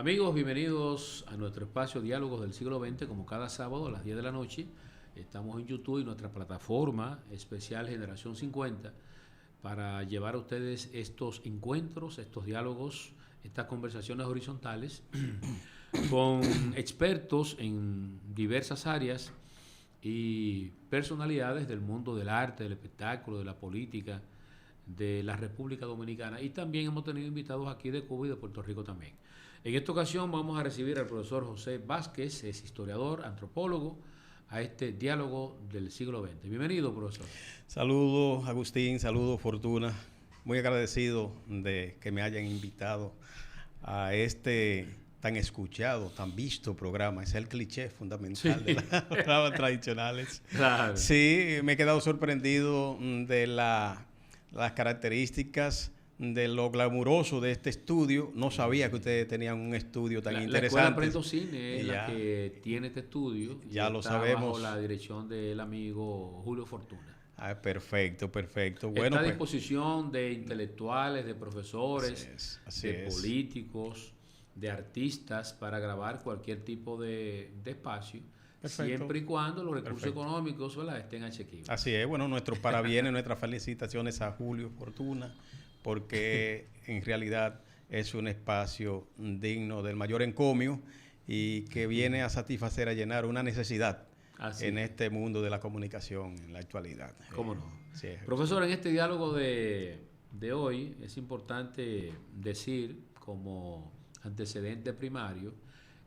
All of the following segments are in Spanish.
Amigos, bienvenidos a nuestro espacio Diálogos del Siglo XX, como cada sábado a las 10 de la noche. Estamos en YouTube y nuestra plataforma especial Generación 50 para llevar a ustedes estos encuentros, estos diálogos, estas conversaciones horizontales con expertos en diversas áreas y personalidades del mundo del arte, del espectáculo, de la política, de la República Dominicana, y también hemos tenido invitados aquí de Cuba y de Puerto Rico también. En esta ocasión vamos a recibir al profesor José Vázquez, es historiador, antropólogo, a este diálogo del siglo XX. Bienvenido, profesor. Saludos, Agustín, saludos, Fortuna. Muy agradecido de que me hayan invitado a este tan escuchado, tan visto programa. Es el cliché fundamental de los programas tradicionales. Claro. Sí, me he quedado sorprendido de las características, de lo glamuroso de este estudio. No sabía que ustedes tenían un estudio tan interesante. La Escuela Aprendo Cine es la que tiene este estudio. Ya lo sabemos. Bajo la dirección del amigo Julio Fortuna. Ah, perfecto, perfecto. Está Bueno, a disposición de intelectuales, de profesores, así de es. políticos, de artistas para grabar cualquier tipo de espacio. Perfecto. Siempre y cuando los recursos económicos, ¿verdad?, estén asequibles. Así es. Bueno, nuestros parabienes, nuestras felicitaciones a Julio Fortuna, porque en realidad es un espacio digno del mayor encomio y que viene a satisfacer, a llenar una necesidad en este mundo de la comunicación en la actualidad. ¿Cómo no? Sí, profesor, en este diálogo de hoy es importante decir, como antecedente primario,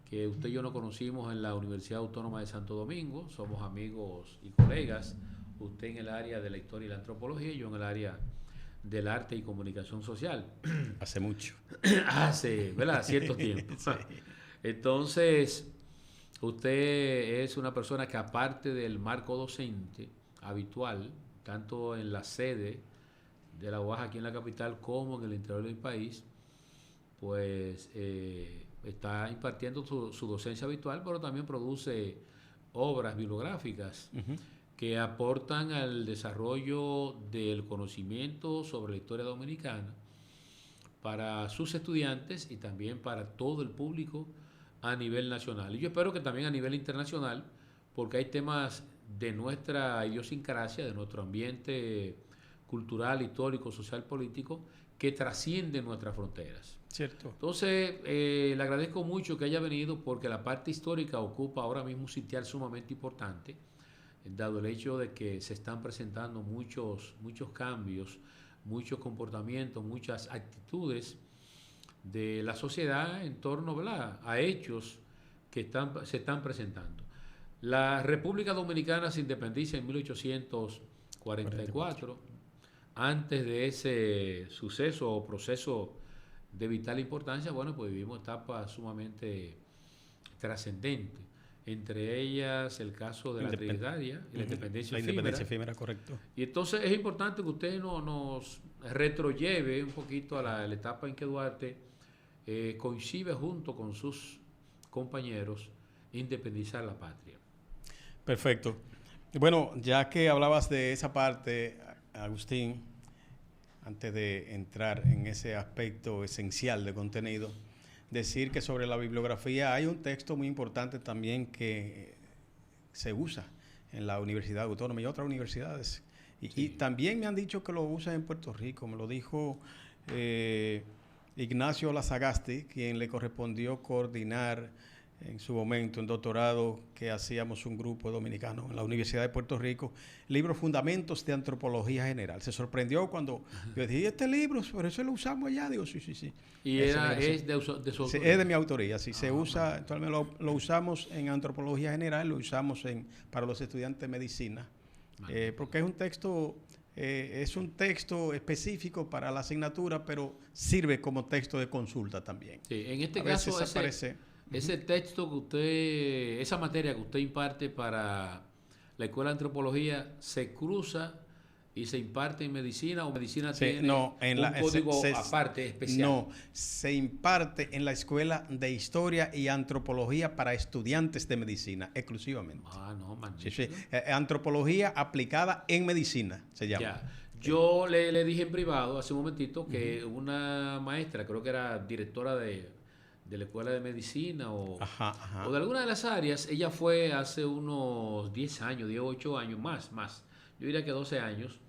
que usted y yo nos conocimos en la Universidad Autónoma de Santo Domingo, somos amigos y colegas, usted en el área de la historia y la antropología y yo en el área del arte y comunicación social. Hace mucho. Hace, ¿verdad?, cierto tiempo. Sí. Entonces, usted es una persona que, aparte del marco docente habitual, tanto en la sede de la UAS aquí en la capital como en el interior del país, pues está impartiendo su docencia habitual, pero también produce obras bibliográficas que aportan al desarrollo del conocimiento sobre la historia dominicana para sus estudiantes y también para todo el público a nivel nacional. Y yo espero que también a nivel internacional, porque hay temas de nuestra idiosincrasia, de nuestro ambiente cultural, histórico, social, político, que trascienden nuestras fronteras. Cierto. Entonces, le agradezco mucho que haya venido, porque la parte histórica ocupa ahora mismo un sitial sumamente importante, dado el hecho de que se están presentando muchos cambios, muchos comportamientos, muchas actitudes de la sociedad en torno, ¿verdad?, a hechos que se están presentando. La República Dominicana se independiza en 1844. Antes de ese suceso o proceso de vital importancia, bueno, pues vivimos etapas sumamente trascendentes. Entre ellas el caso de la Trinitaria y la independencia efímera. La independencia efímera, correcto. Y entonces es importante que usted nos retrolleve un poquito a la etapa en que Duarte coincide junto con sus compañeros independizar la patria. Perfecto. Bueno, ya que hablabas de esa parte, Agustín, antes de entrar en ese aspecto esencial de contenido, decir que sobre la bibliografía hay un texto muy importante también que se usa en la Universidad Autónoma y otras universidades. Y también me han dicho que lo usan en Puerto Rico. Me lo dijo Ignacio Lazagasti, quien le correspondió coordinar en su momento, en doctorado, que hacíamos un grupo dominicano en la Universidad de Puerto Rico, el libro Fundamentos de Antropología General. Se sorprendió cuando yo dije, este libro, por eso lo usamos allá. Digo, sí. ¿Y es de su autoría? Sí, es de mi autoría, sí. Se usa, actualmente lo usamos en Antropología General, lo usamos para los estudiantes de medicina, porque es un texto específico para la asignatura, pero sirve como texto de consulta también. Sí, en este caso ese texto que usted, esa materia que usted imparte para la Escuela de Antropología, ¿se cruza y se imparte en medicina o medicina tiene un código aparte especial? No, se imparte en la Escuela de Historia y Antropología para estudiantes de medicina, exclusivamente. Ah, no, magnífico. Sí. Antropología aplicada en medicina, se llama. Ya. Yo le dije en privado hace un momentito que una maestra, creo que era directora de de la Escuela de Medicina o Ajá. o de alguna de las áreas. Ella fue hace unos 10 años, 10 8 años, más. Yo diría que 12 años,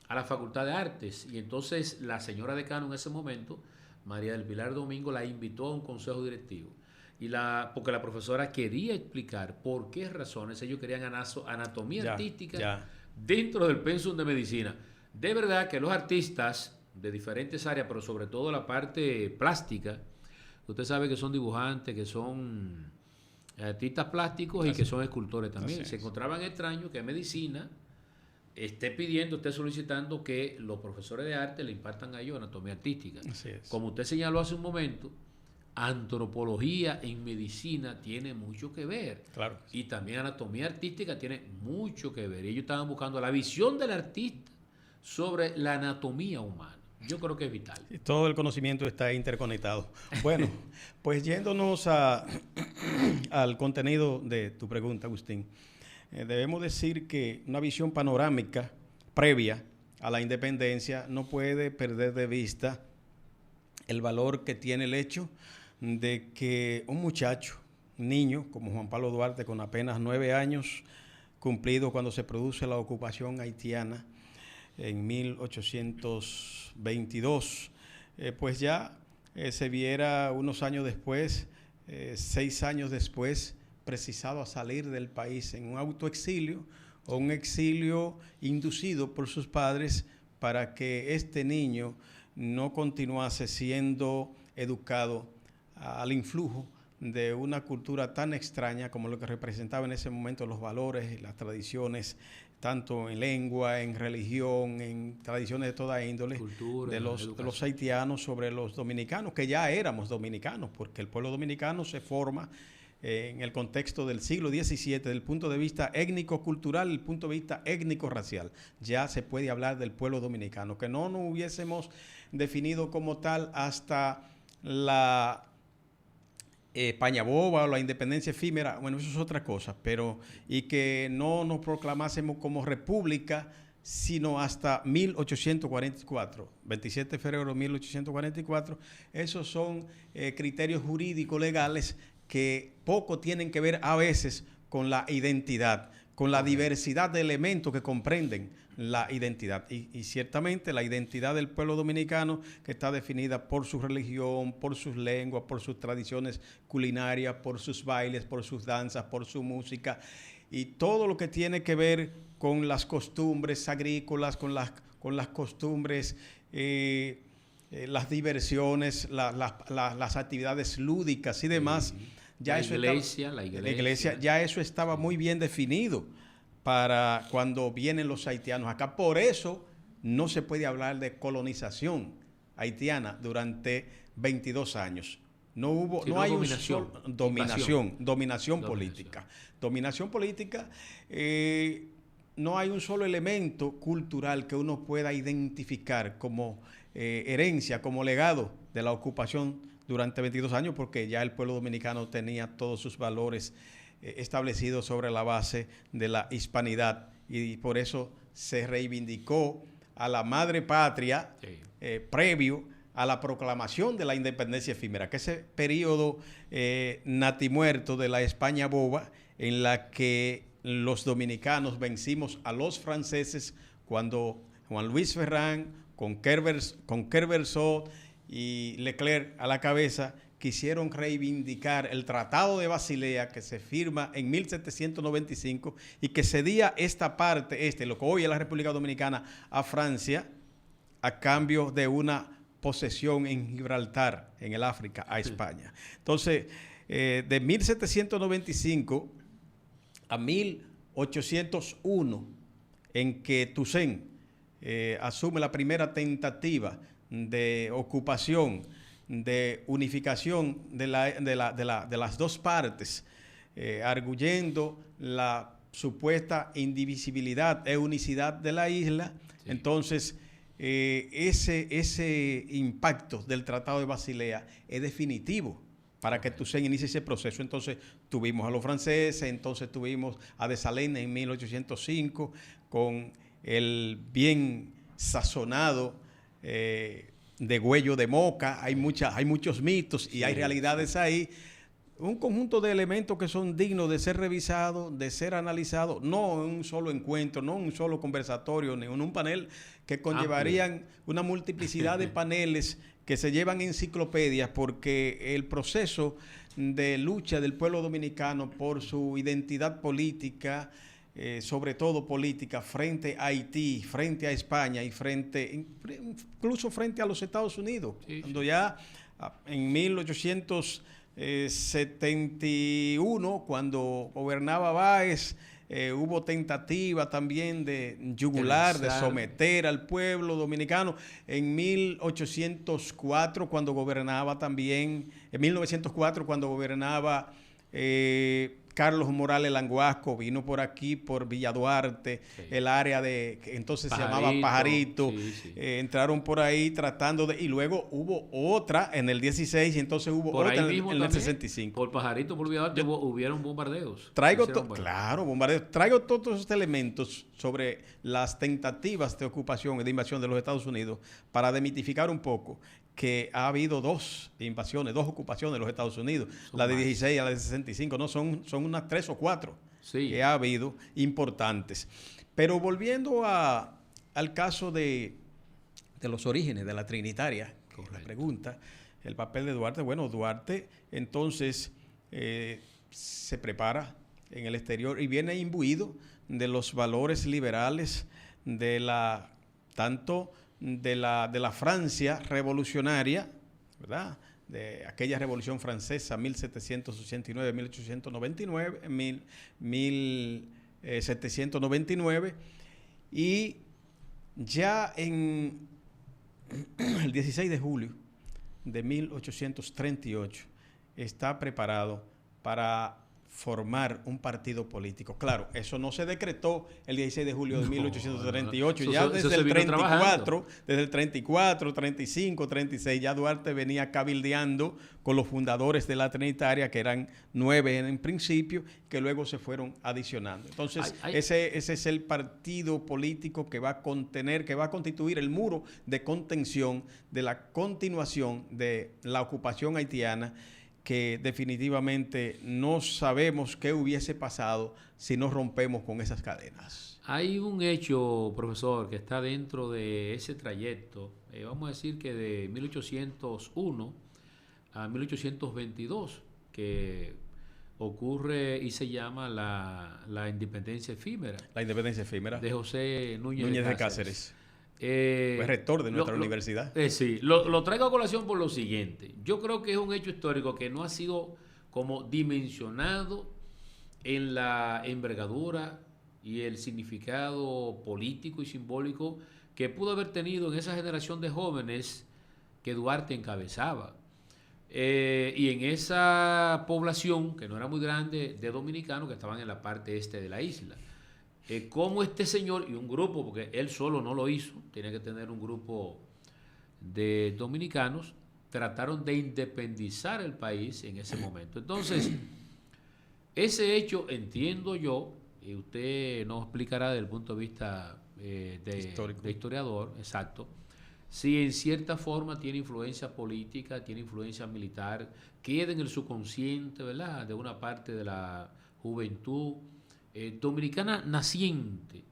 a la Facultad de Artes. Y entonces la señora decano en ese momento, María del Pilar Domingo, la invitó a un consejo directivo. Porque la profesora quería explicar por qué razones ellos querían anatomía artística dentro del pensum de medicina. De verdad que los artistas de diferentes áreas, pero sobre todo la parte plástica, usted sabe que son dibujantes, que son artistas plásticos y que son escultores también. Se encontraban extraños que medicina esté solicitando que los profesores de arte le impartan a ellos anatomía artística. Como usted señaló hace un momento, antropología en medicina tiene mucho que ver. Claro. Y también anatomía artística tiene mucho que ver. Y ellos estaban buscando la visión del artista sobre la anatomía humana. Yo creo que es vital. Todo el conocimiento está interconectado. Bueno, pues yéndonos al contenido de tu pregunta, Agustín, debemos decir que una visión panorámica previa a la independencia no puede perder de vista el valor que tiene el hecho de que un muchacho, un niño como Juan Pablo Duarte, con apenas 9 años cumplidos cuando se produce la ocupación haitiana en 1822, pues ya se viera unos años después, 6 años después, precisado a salir del país en un autoexilio o un exilio inducido por sus padres para que este niño no continuase siendo educado al influjo de una cultura tan extraña como lo que representaba en ese momento los valores y las tradiciones, tanto en lengua, en religión, en tradiciones de toda índole, cultura, de los haitianos sobre los dominicanos, que ya éramos dominicanos, porque el pueblo dominicano se forma en el contexto del siglo XVII, desde el punto de vista étnico-cultural, el punto de vista étnico-racial. Ya se puede hablar del pueblo dominicano, que no nos hubiésemos definido como tal hasta la España boba o la independencia efímera, bueno, eso es otra cosa, pero y que no nos proclamásemos como república, sino hasta 1844, 27 de febrero de 1844. Esos son criterios jurídicos legales que poco tienen que ver a veces con la identidad, con la diversidad de elementos que comprenden la identidad. Y ciertamente la identidad del pueblo dominicano, que está definida por su religión, por sus lenguas, por sus tradiciones culinarias, por sus bailes, por sus danzas, por su música, y todo lo que tiene que ver con las costumbres agrícolas, con las costumbres, las diversiones, las actividades lúdicas y demás. Ya la iglesia, ya eso estaba muy bien definido para cuando vienen los haitianos acá. Por eso no se puede hablar de colonización haitiana durante 22 años. No hay dominación política. Dominación política, no hay un solo elemento cultural que uno pueda identificar como herencia, como legado de la ocupación durante 22 años, porque ya el pueblo dominicano tenía todos sus valores establecidos sobre la base de la hispanidad, y por eso se reivindicó a la madre patria previo a la proclamación de la independencia efímera, que ese periodo natimuerto de la España boba, en la que los dominicanos vencimos a los franceses cuando Juan Luis Ferrán, con Kerverseau y Leclerc a la cabeza, quisieron reivindicar el Tratado de Basilea, que se firma en 1795 y que cedía esta parte, lo que hoy es la República Dominicana, a Francia, a cambio de una posesión en Gibraltar, en el África, a España. Entonces, de 1795 a 1801, en que Toussaint asume la primera tentativa de ocupación, de unificación de las dos partes, arguyendo la supuesta indivisibilidad e unicidad de la isla. Sí. Entonces, ese impacto del Tratado de Basilea es definitivo para que Toussaint inicie ese proceso. Entonces tuvimos a los franceses, entonces tuvimos a Dessalines en 1805 con el bien sazonado de Güello de Moca, hay muchos mitos y hay realidades ahí. Un conjunto de elementos que son dignos de ser revisados, de ser analizados, no en un solo encuentro, no en un solo conversatorio, ni en un panel que conllevarían una multiplicidad de paneles que se llevan enciclopedias, porque el proceso de lucha del pueblo dominicano por su identidad política, sobre todo política, frente a Haití, frente a España y incluso frente a los Estados Unidos, cuando ya en 1871, cuando gobernaba Báez, hubo tentativa también de yugular, de someter al pueblo dominicano. En 1804, cuando gobernaba también, en 1904, cuando gobernaba Carlos Morales Languasco, vino por aquí, por Villa Duarte, el área que entonces se llamaba Pajarito, entraron por ahí tratando de, y luego hubo otra en el 16 y entonces hubo por otra ahí mismo en el 65. Por Pajarito, por Villa Duarte, hubieron bombardeos. Claro, bombardeos. Traigo todos estos elementos sobre las tentativas de ocupación y de invasión de los Estados Unidos para demitificar un poco que ha habido dos ocupaciones de los Estados Unidos, la de 16 y la de 65, no son unas 3 o 4 que ha habido importantes. Pero volviendo al caso de los orígenes de la Trinitaria, que es la pregunta, el papel de Duarte, bueno, Duarte entonces se prepara en el exterior y viene imbuido de los valores liberales tanto de la Francia revolucionaria, ¿verdad? De aquella Revolución Francesa, 1799, y ya en el 16 de julio de 1838 está preparado para formar un partido político. Claro, eso no se decretó el 16 de julio de 1838, ya desde el 34, 35, 36, ya Duarte venía cabildeando con los fundadores de la Trinitaria, que eran 9 en principio, que luego se fueron adicionando. Entonces, ese es el partido político que va a constituir el muro de contención de la continuación de la ocupación haitiana, que definitivamente no sabemos qué hubiese pasado si no rompemos con esas cadenas. Hay un hecho, profesor, que está dentro de ese trayecto, vamos a decir que de 1801 a 1822, que ocurre y se llama la independencia efímera. La independencia efímera. De José Núñez de Cáceres. Fue rector de nuestra universidad. Sí, lo traigo a colación por lo siguiente. Yo creo que es un hecho histórico que no ha sido como dimensionado en la envergadura y el significado político y simbólico que pudo haber tenido en esa generación de jóvenes que Duarte encabezaba. Y en esa población, que no era muy grande, de dominicanos que estaban en la parte este de la isla. Cómo este señor y un grupo, porque él solo no lo hizo, tiene que tener un grupo de dominicanos, trataron de independizar el país en ese momento. Entonces, ese hecho, entiendo yo, y usted nos explicará desde el punto de vista de historiador, exacto, si en cierta forma tiene influencia política, tiene influencia militar, queda en el subconsciente, ¿verdad?, de una parte de la juventud dominicana naciente,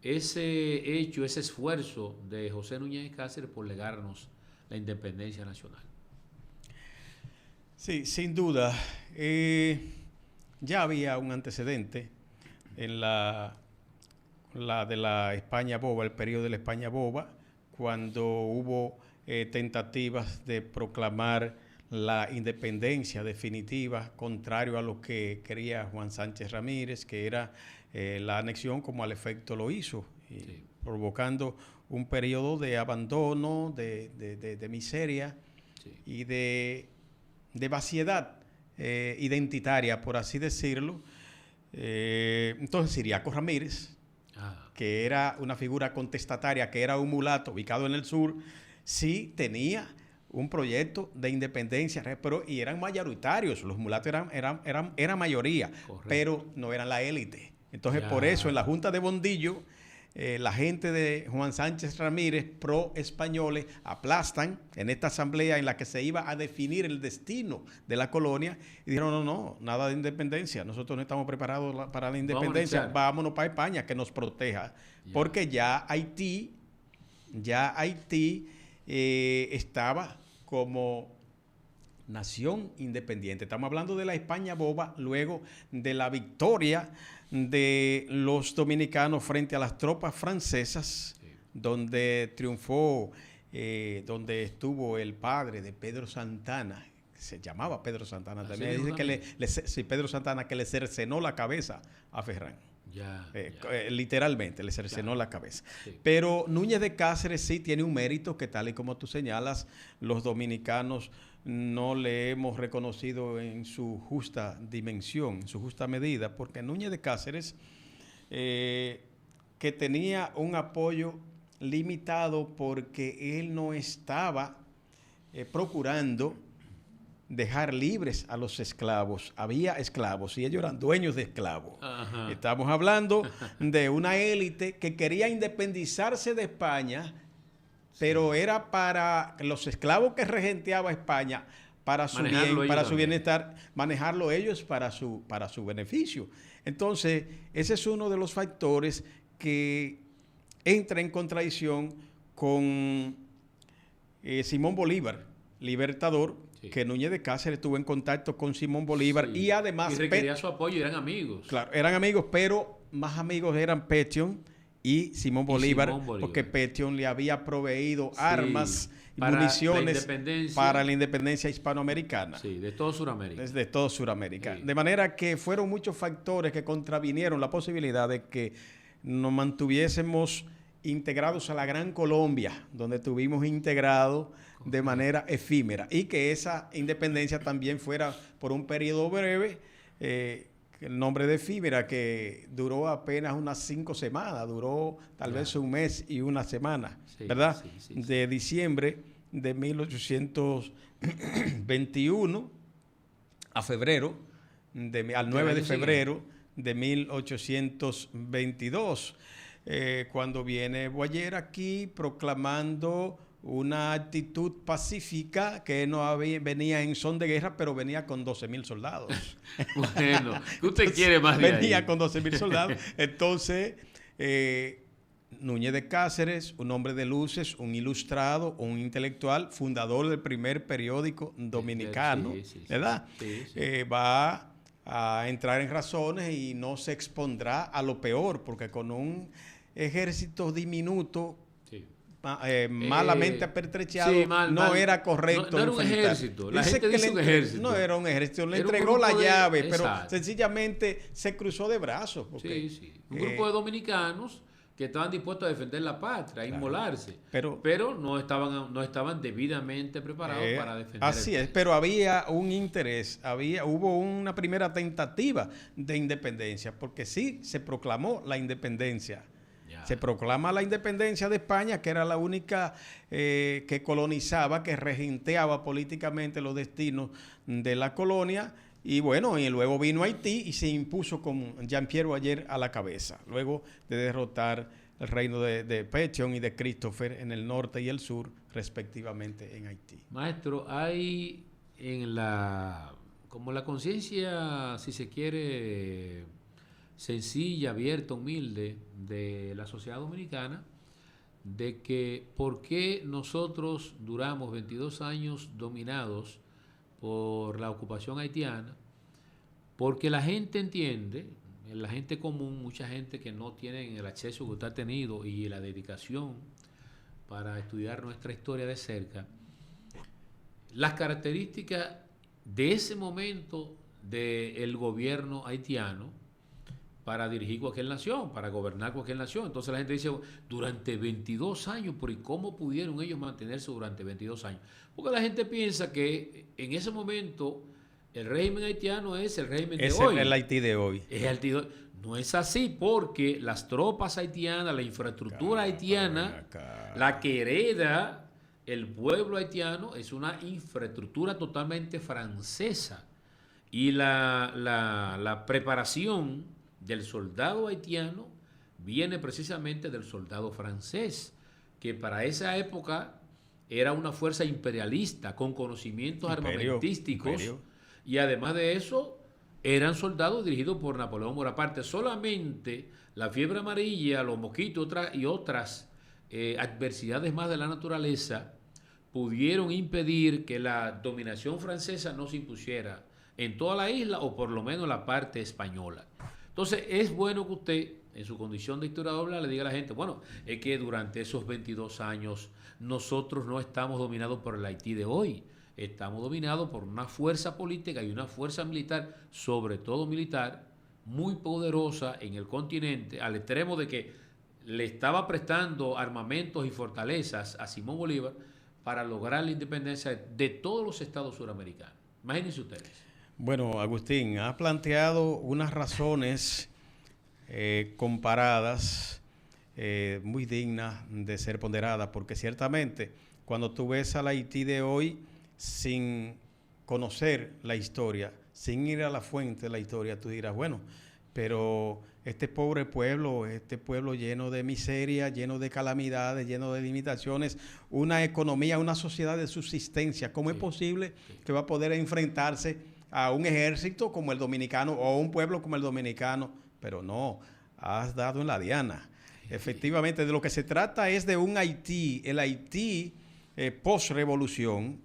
ese hecho, ese esfuerzo de José Núñez de Cáceres por legarnos la independencia nacional. Sí, sin duda. Ya había un antecedente en la de la España Boba, el periodo de la España Boba, cuando hubo tentativas de proclamar la independencia definitiva, contrario a lo que quería Juan Sánchez Ramírez, que era la anexión, como al efecto lo hizo, provocando un periodo de abandono, de miseria y de vaciedad identitaria, por así decirlo. Entonces Ciriaco Ramírez, que era una figura contestataria, que era un mulato ubicado en el sur, sí tenía un proyecto de independencia, y eran mayoritarios, los mulatos eran mayoría, correcto, pero no eran la élite. Entonces, por eso en la Junta de Bondillo la gente de Juan Sánchez Ramírez, pro españoles, aplastan en esta asamblea en la que se iba a definir el destino de la colonia y dijeron, no, nada de independencia, nosotros no estamos preparados para la independencia, vámonos para España que nos proteja, porque ya Haití estaba como nación independiente. Estamos hablando de la España boba luego de la victoria de los dominicanos frente a las tropas francesas, sí, donde triunfó, donde estuvo el padre de Pedro Santana, que se llamaba Pedro Santana también. Dice que Pedro Santana que le cercenó la cabeza a Ferrán. Literalmente le cercenó la cabeza. Sí. Pero Núñez de Cáceres sí tiene un mérito que, tal y como tú señalas, los dominicanos no le hemos reconocido en su justa dimensión, en su justa medida, porque Núñez de Cáceres, que tenía un apoyo limitado porque él no estaba procurando dejar libres a los esclavos. Había esclavos y ellos eran dueños de esclavos. Ajá. Estamos hablando de una élite que quería independizarse de España, pero era para los esclavos que regenteaba España, para su bien, para su bienestar, manejarlo ellos para su beneficio. Entonces, ese es uno de los factores que entra en contradicción con Simón Bolívar, libertador, sí, que Núñez de Cáceres estuvo en contacto con Simón Bolívar, sí, y además... Y requería su apoyo, eran amigos. Claro, eran amigos, pero más amigos eran Pétion y Simón Bolívar, porque Pétion le había proveído, sí, armas y municiones para la independencia hispanoamericana. Sí, de todo Sudamérica. De todo Sudamérica. Sí. De manera que fueron muchos factores que contravinieron la posibilidad de que nos mantuviésemos integrados a la Gran Colombia, donde estuvimos integrados de manera efímera, y que esa independencia también fuera por un periodo breve, el nombre de efímera, que duró apenas unas 5 semanas, duró tal vez un mes y una semana, sí, ¿verdad? Sí, de diciembre de 1821 a febrero, al 9 de febrero de 1822, cuando viene Boyer aquí proclamando una actitud pacífica, que no venía en son de guerra, pero venía con 12,000 soldados. Bueno, ¿qué usted quiere más de ahí? Venía con 12,000 soldados. Entonces, Núñez de Cáceres, un hombre de luces, un ilustrado, un intelectual, fundador del primer periódico dominicano, sí, ¿verdad? Sí, sí. Va a entrar en razones y no se expondrá a lo peor, porque con un ejército diminuto, sí, malamente apertrechado, sí, no era correcto. No era un ejército. La gente dice un ejército. No era un ejército. Le entregó la llave, pero sencillamente se cruzó de brazos. Sí, sí. Un grupo de dominicanos que estaban dispuestos a defender la patria, a inmolarse, pero no estaban debidamente preparados para defender. Así es, pero había un interés, hubo una primera tentativa de independencia, porque sí se proclamó la independencia. Se proclama la independencia de España, que era la única que colonizaba, que regenteaba políticamente los destinos de la colonia. Y bueno, y luego vino Haití y se impuso con Jean-Pierre Boyer a la cabeza, luego de derrotar el reino de Pétion y de Christopher en el norte y el sur, respectivamente, en Haití. Maestro, hay como la conciencia, si se quiere, sencilla, abierta, humilde de la sociedad dominicana, de que por qué nosotros duramos 22 años dominados por la ocupación haitiana, porque la gente entiende, la gente común, mucha gente que no tiene el acceso que usted ha tenido y la dedicación para estudiar nuestra historia de cerca, las características de ese momento del gobierno haitiano para dirigir cualquier nación, para gobernar cualquier nación. Entonces la gente dice, durante 22 años, ¿pero y cómo pudieron ellos mantenerse durante 22 años? Porque la gente piensa que en ese momento el régimen haitiano es el régimen de hoy. Es el Haití de hoy. No es así, porque las tropas haitianas, la infraestructura haitiana, la que hereda el pueblo haitiano, es una infraestructura totalmente francesa. Y la preparación del soldado haitiano viene precisamente del soldado francés, que para esa época era una fuerza imperialista con conocimientos armamentísticos y además de eso eran soldados dirigidos por Napoleón Bonaparte. Solamente la fiebre amarilla, los mosquitos y otras adversidades más de la naturaleza pudieron impedir que la dominación francesa no se impusiera en toda la isla o por lo menos la parte española. Entonces es bueno que usted, en su condición de historiador, le diga a la gente, bueno, es que durante esos 22 años nosotros no estamos dominados por el Haití de hoy, estamos dominados por una fuerza política y una fuerza militar, sobre todo militar, muy poderosa en el continente, al extremo de que le estaba prestando armamentos y fortalezas a Simón Bolívar para lograr la independencia de todos los estados suramericanos. Imagínense ustedes. Bueno, Agustín, ha planteado unas razones comparadas, muy dignas de ser ponderadas, porque ciertamente cuando tú ves al Haití de hoy sin conocer la historia, sin ir a la fuente de la historia, tú dirás, bueno, pero este pueblo lleno de miseria, lleno de calamidades, lleno de limitaciones, una economía, una sociedad de subsistencia, ¿cómo es posible que va a poder enfrentarse a un ejército como el dominicano o a un pueblo como el dominicano? Pero no, has dado en la diana. Efectivamente, de lo que se trata es de un Haití, el Haití post-revolución,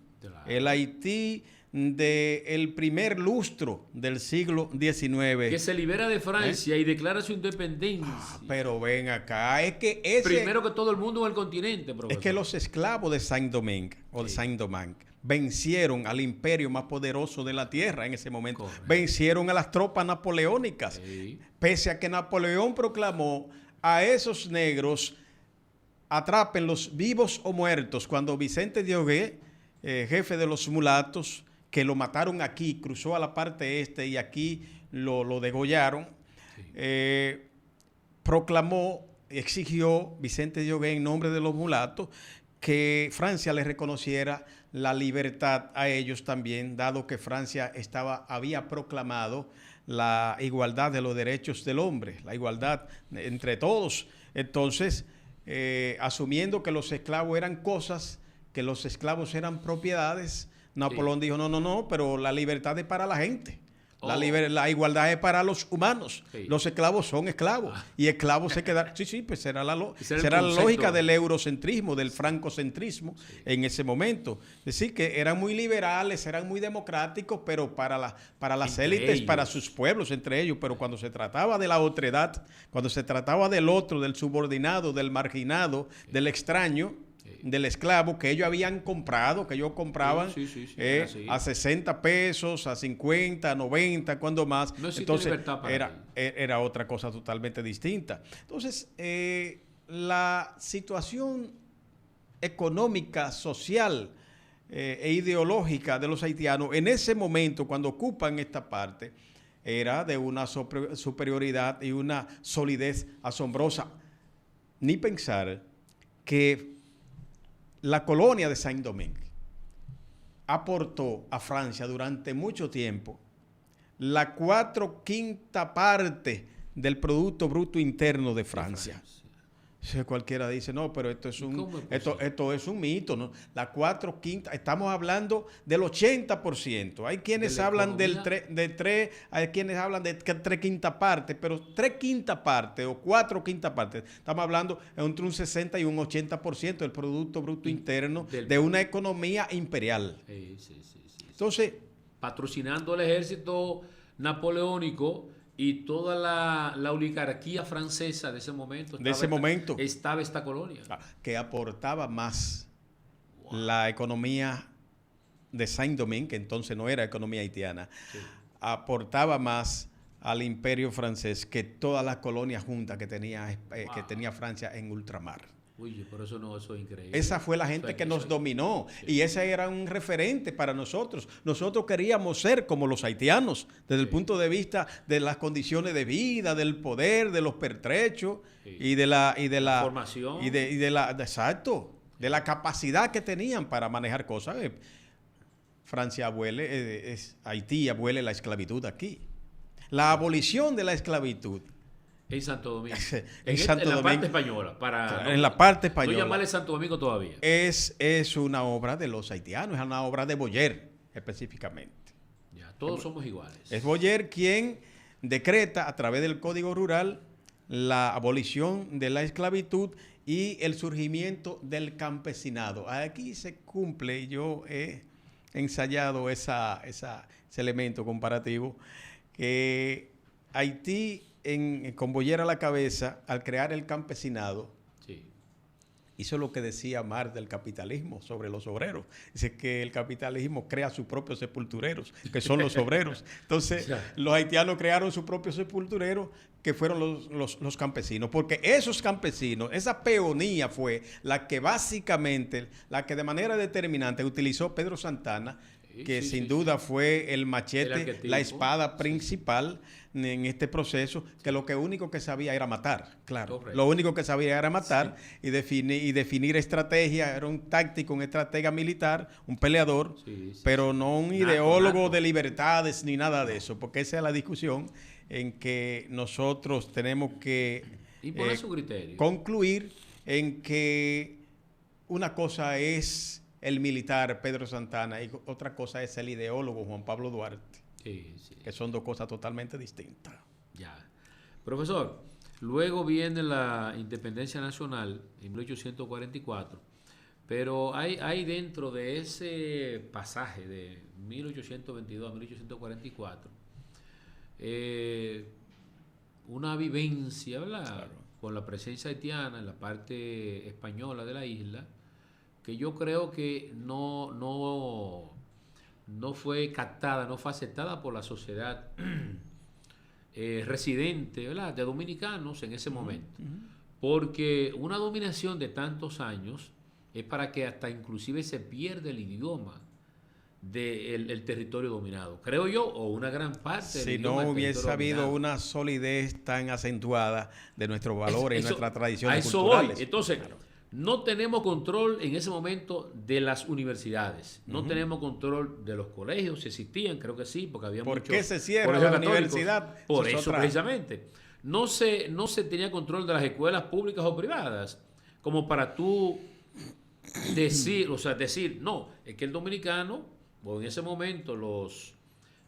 el Haití del primer lustro del siglo XIX. Que se libera de Francia y declara su independencia. Pero ven acá, es que primero que todo el mundo en el continente, profesor. Es que los esclavos de Saint-Domingue o de Saint-Domingue vencieron al imperio más poderoso de la tierra en ese momento. Correcto. Vencieron a las tropas napoleónicas. Sí. Pese a que Napoleón proclamó a esos negros, atrápenlos vivos o muertos, cuando Vicente Diogué, jefe de los mulatos, que lo mataron aquí, cruzó a la parte este y aquí lo degollaron, sí. Proclamó, exigió Vicente Diogué en nombre de los mulatos que Francia les reconociera la libertad a ellos también, dado que Francia había proclamado la igualdad de los derechos del hombre, la igualdad entre todos. Entonces, asumiendo que los esclavos eran cosas, que los esclavos eran propiedades, Napoleón dijo, no, pero la libertad es para la gente. La igualdad es para los humanos. Sí. Los esclavos son esclavos. Y esclavos se quedan. Sí, pues será la lógica del eurocentrismo, del francocentrismo en ese momento. Es decir, que eran muy liberales, eran muy democráticos, pero para las élites, para sus pueblos, entre ellos. Pero cuando se trataba de la otredad, cuando se trataba del otro, del subordinado, del marginado, del extraño, del esclavo que ellos habían comprado, que ellos compraban a 60 pesos, a 50, a 90, cuando más. No existe libertad para era otra cosa totalmente distinta. Entonces, la situación económica, social e ideológica de los haitianos en ese momento, cuando ocupan esta parte, era de una superioridad y una solidez asombrosa. Ni pensar que la colonia de Saint-Domingue aportó a Francia durante mucho tiempo la 4/5 parte del Producto Bruto Interno de Francia. Cualquiera dice, no, pero esto es un mito, ¿no? La 4/5, estamos hablando del 80%. Hay quienes hablan hay quienes hablan de 3/5 parte, pero 3/5 parte o 4/5 parte, estamos hablando entre un 60 y un 80% del Producto Bruto Interno de una economía imperial. Sí. Entonces, patrocinando el ejército napoleónico y toda la oligarquía francesa de ese momento. Estaba esta colonia. Que aportaba más la economía de Saint-Domingue, que entonces no era economía haitiana, aportaba más al imperio francés que todas las colonias juntas que tenía Francia en ultramar. Uy, por eso es increíble. Esa fue la gente que nos dominó y ese era un referente para nosotros. Nosotros queríamos ser como los haitianos desde el punto de vista de las condiciones de vida, del poder, de los pertrechos y de la formación de la capacidad que tenían para manejar cosas. Francia Haití abole la esclavitud aquí. La abolición de la esclavitud En Santo Domingo. En la parte española. En la parte española. No llamarle Santo Domingo todavía. Es una obra de los haitianos, es una obra de Boyer, específicamente. Ya, todos somos iguales. Es Boyer quien decreta a través del Código Rural la abolición de la esclavitud y el surgimiento del campesinado. Aquí se cumple, y yo he ensayado ese elemento comparativo, que Haití, con Boyer a la cabeza, al crear el campesinado, sí, hizo lo que decía Marx del capitalismo sobre los obreros. Dice que el capitalismo crea sus propios sepultureros, que son los obreros. Entonces, los haitianos crearon sus propios sepultureros, que fueron los campesinos. Porque esos campesinos, esa peonía fue la que básicamente, la que de manera determinante utilizó Pedro Santana, que sin duda fue el machete, la espada principal en este proceso, que lo único que sabía era matar, claro. Correcto. Lo único que sabía era matar y definir estrategia, era un táctico, un estratega militar, un peleador, pero no un ideólogo de libertades ni nada de eso, porque esa es la discusión en que nosotros tenemos que concluir en que una cosa es el militar Pedro Santana y otra cosa es el ideólogo Juan Pablo Duarte, que son dos cosas totalmente distintas. Ya. Profesor, luego viene la independencia nacional en 1844, pero hay dentro de ese pasaje de 1822 a 1844 una vivencia, ¿verdad? Claro. Con la presencia haitiana en la parte española de la isla, que yo creo que no fue captada, no fue aceptada por la sociedad residente, ¿verdad?, de dominicanos en ese momento. Porque una dominación de tantos años es para que hasta inclusive se pierda el idioma del territorio dominado, creo yo, o una gran parte del idioma. Si no hubiese habido una solidez tan acentuada de nuestros valores y nuestras tradiciones culturales. Voy. Entonces, claro, no tenemos control en ese momento de las universidades, no tenemos control de los colegios, si existían, creo que sí, porque había muchos. ¿Por qué se cierra la universidad? Por eso precisamente. No se tenía control de las escuelas públicas o privadas, como para tú decir, no, es que el dominicano, o en ese momento los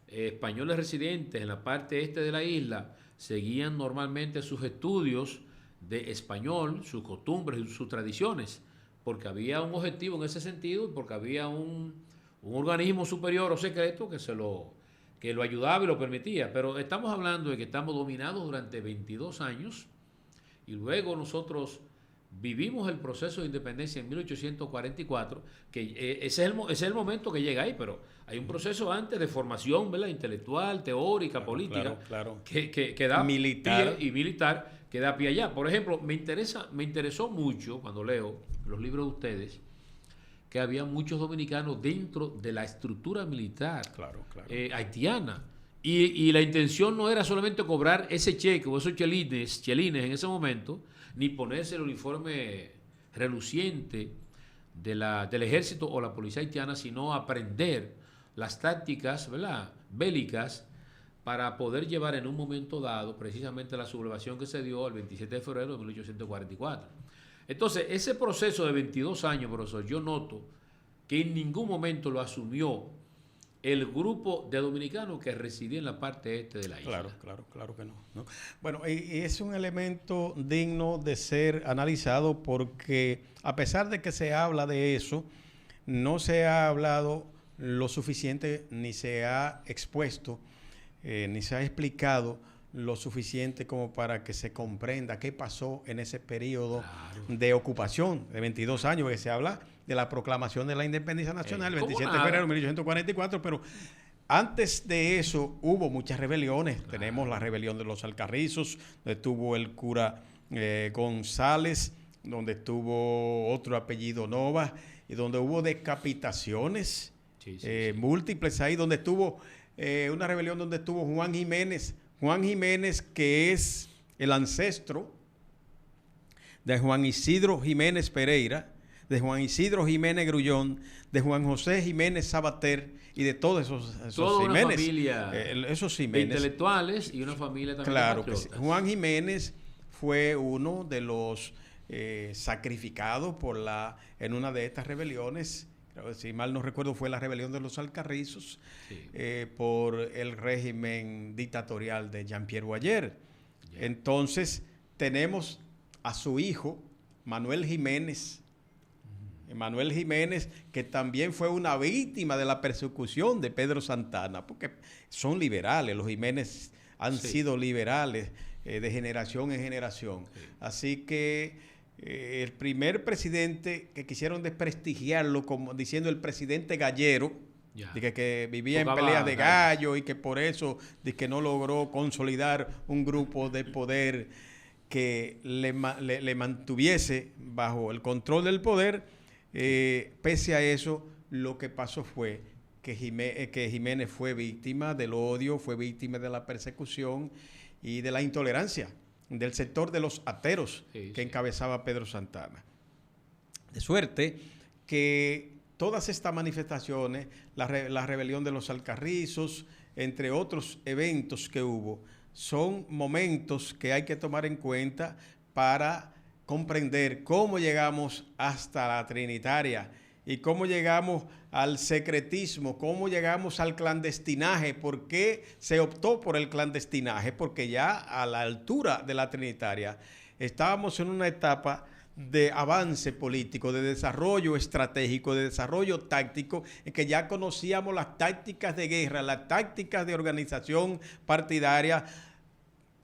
españoles residentes en la parte este de la isla seguían normalmente sus estudios de español, sus costumbres y sus tradiciones, porque había un objetivo en ese sentido, porque había un organismo superior o secreto que lo ayudaba y lo permitía. Pero estamos hablando de que estamos dominados durante 22 años y luego nosotros vivimos el proceso de independencia en 1844, que ese es el momento que llega ahí, pero hay un proceso antes de formación, ¿verdad?, intelectual, teórica, política, claro. Que da militar. Pie, y militar, que da pie allá. Por ejemplo, me interesó mucho cuando leo los libros de ustedes que había muchos dominicanos dentro de la estructura militar haitiana. Y la intención no era solamente cobrar ese cheque o esos chelines en ese momento, ni ponerse el uniforme reluciente del ejército o la policía haitiana, sino aprender las tácticas, ¿verdad?, bélicas, para poder llevar en un momento dado precisamente la sublevación que se dio el 27 de febrero de 1844. Entonces, ese proceso de 22 años, profesor, yo noto que en ningún momento lo asumió el grupo de dominicanos que residía en la parte este de la isla. Claro que no. Bueno, y es un elemento digno de ser analizado porque a pesar de que se habla de eso, no se ha hablado lo suficiente, ni se ha expuesto, ni se ha explicado lo suficiente como para que se comprenda qué pasó en ese periodo de ocupación de 22 años, que se habla de la proclamación de la independencia nacional el 27 de febrero de 1844, pero antes de eso hubo muchas rebeliones. Tenemos la rebelión de los Alcarrizos, donde estuvo el cura González, donde estuvo otro apellido Nova, y donde hubo decapitaciones múltiples ahí, donde estuvo una rebelión donde estuvo Juan Jiménez, que es el ancestro de Juan Isidro Jiménez Pereira, de Juan Isidro Jiménez Grullón, de Juan José Jiménez Sabater y de todos esos Toda Jiménez. Una familia esos de Jiménez. intelectuales y una familia también Claro de que sí. patriotas. Juan Jiménez fue uno de los sacrificados en una de estas rebeliones. Si mal no recuerdo, fue la rebelión de los Alcarrizos, sí. Por el régimen dictatorial de Jean-Pierre Boyer. Yeah. Entonces, tenemos a su hijo, Manuel Jiménez. Manuel Jiménez, que también fue una víctima de la persecución de Pedro Santana, porque son liberales, los Jiménez han sido liberales de generación en generación. Sí. Así que el primer presidente que quisieron desprestigiarlo, como diciendo el presidente gallero, de que vivía en peleas de gallo y que por eso de que no logró consolidar un grupo de poder que le mantuviese bajo el control del poder. Pese a eso, lo que pasó fue que Jiménez fue víctima del odio, fue víctima de la persecución y de la intolerancia del sector de los ateros que encabezaba Pedro Santana. De suerte que todas estas manifestaciones, la rebelión de los Alcarrizos, entre otros eventos que hubo, son momentos que hay que tomar en cuenta para comprender cómo llegamos hasta la Trinitaria y cómo llegamos al secretismo, cómo llegamos al clandestinaje, por qué se optó por el clandestinaje, porque ya a la altura de la Trinitaria estábamos en una etapa de avance político, de desarrollo estratégico, de desarrollo táctico, en que ya conocíamos las tácticas de guerra, las tácticas de organización partidaria,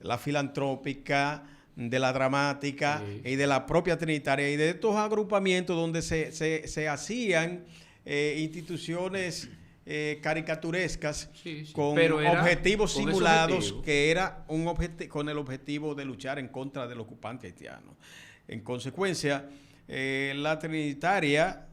la filantrópica, de la dramática y de la propia Trinitaria y de estos agrupamientos donde se hacían instituciones caricaturescas con objetivos simulados que era con el objetivo de luchar en contra del ocupante haitiano. En consecuencia, la Trinitaria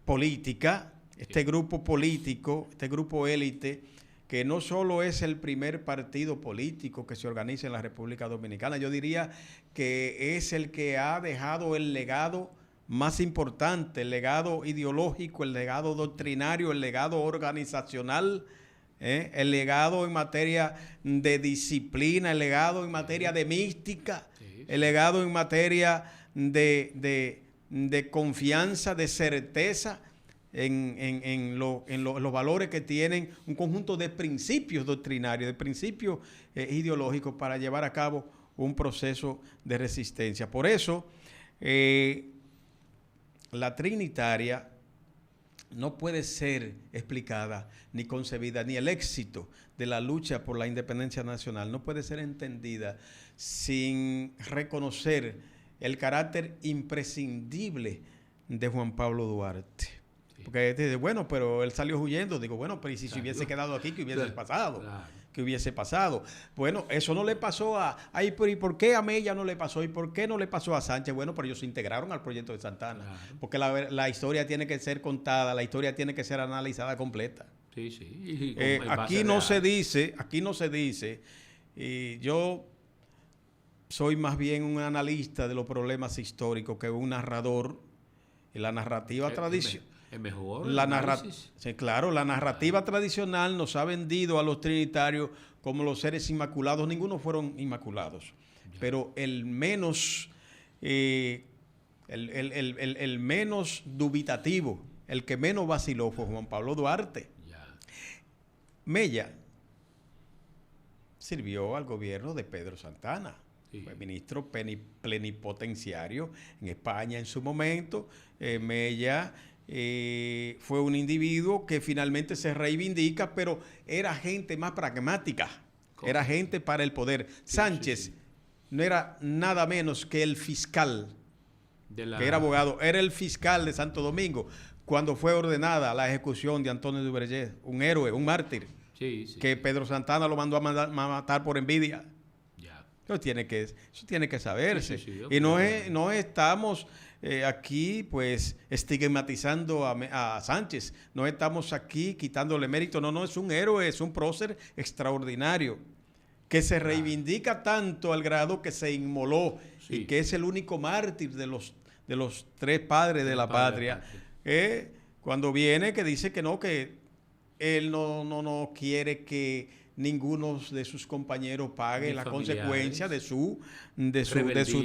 política, este grupo político, este grupo élite, que no solo es el primer partido político que se organiza en la República Dominicana, yo diría que es el que ha dejado el legado más importante, el legado ideológico, el legado doctrinario, el legado organizacional, el legado en materia de disciplina, el legado en materia de mística, el legado en materia de confianza, de certeza, en los valores que tienen un conjunto de principios doctrinarios, de principios ideológicos para llevar a cabo un proceso de resistencia. Por eso, la Trinitaria no puede ser explicada ni concebida, ni el éxito de la lucha por la independencia nacional no puede ser entendida sin reconocer el carácter imprescindible de Juan Pablo Duarte. Porque dice, bueno, pero él salió huyendo. Digo, bueno, pero ¿y si se hubiese quedado aquí, qué hubiese pasado? Claro. ¿Qué hubiese pasado? Bueno, eso no le pasó ¿y por qué a Mella no le pasó? ¿Y por qué no le pasó a Sánchez? Bueno, pero ellos se integraron al proyecto de Santana. Claro. Porque la historia tiene que ser contada, la historia tiene que ser analizada completa. Sí, sí. Aquí no se dice, y yo soy más bien un analista de los problemas históricos que un narrador. Y la narrativa tradicional. Es mejor. Sí, claro, la narrativa tradicional nos ha vendido a los trinitarios como los seres inmaculados. Ninguno fueron inmaculados. Ya. Pero el menos dubitativo, el que menos vaciló fue Juan Pablo Duarte. Ya. Mella sirvió al gobierno de Pedro Santana. Sí. Fue ministro plenipotenciario en España en su momento. Mella fue un individuo que finalmente se reivindica, pero era gente más pragmática, era gente para el poder. Sí, Sánchez no era nada menos que el fiscal, que era abogado, era el fiscal de Santo Domingo cuando fue ordenada la ejecución de Antonio Duvergé, un héroe, un mártir, que Pedro Santana lo mandó a matar por envidia. Eso tiene que saberse. Y no estamos aquí pues estigmatizando a Sánchez. No estamos aquí quitándole mérito. No, es un héroe, es un prócer extraordinario que se reivindica tanto al grado que se inmoló y que es el único mártir de los tres padres de la patria, cuando viene que dice que no, que él no quiere que ninguno de sus compañeros pague la consecuencia de su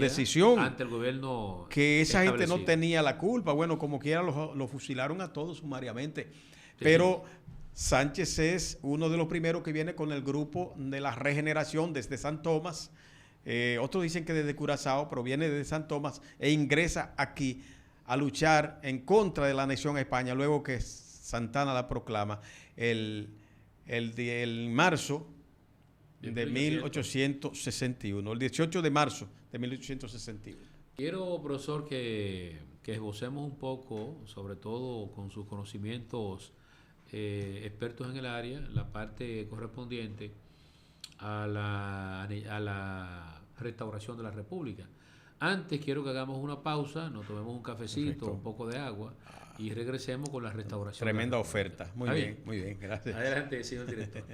decisión. Ante el gobierno que esa gente no tenía la culpa. Bueno, como quiera lo fusilaron a todos sumariamente. Sí. Pero Sánchez es uno de los primeros que viene con el grupo de la regeneración desde San Tomás. Otros dicen que desde Curazao, pero viene desde San Tomás e ingresa aquí a luchar en contra de la anexión a España, luego que Santana la proclama el marzo de 1861, el 18 de marzo de 1861. Quiero, profesor, que esbocemos un poco, sobre todo con sus conocimientos expertos en el área, la parte correspondiente a la restauración de la República. Antes quiero que hagamos una pausa, nos tomemos un cafecito, perfecto, un poco de agua y regresemos con la restauración. Tremenda oferta. Muy bien, gracias. Adelante, señor director.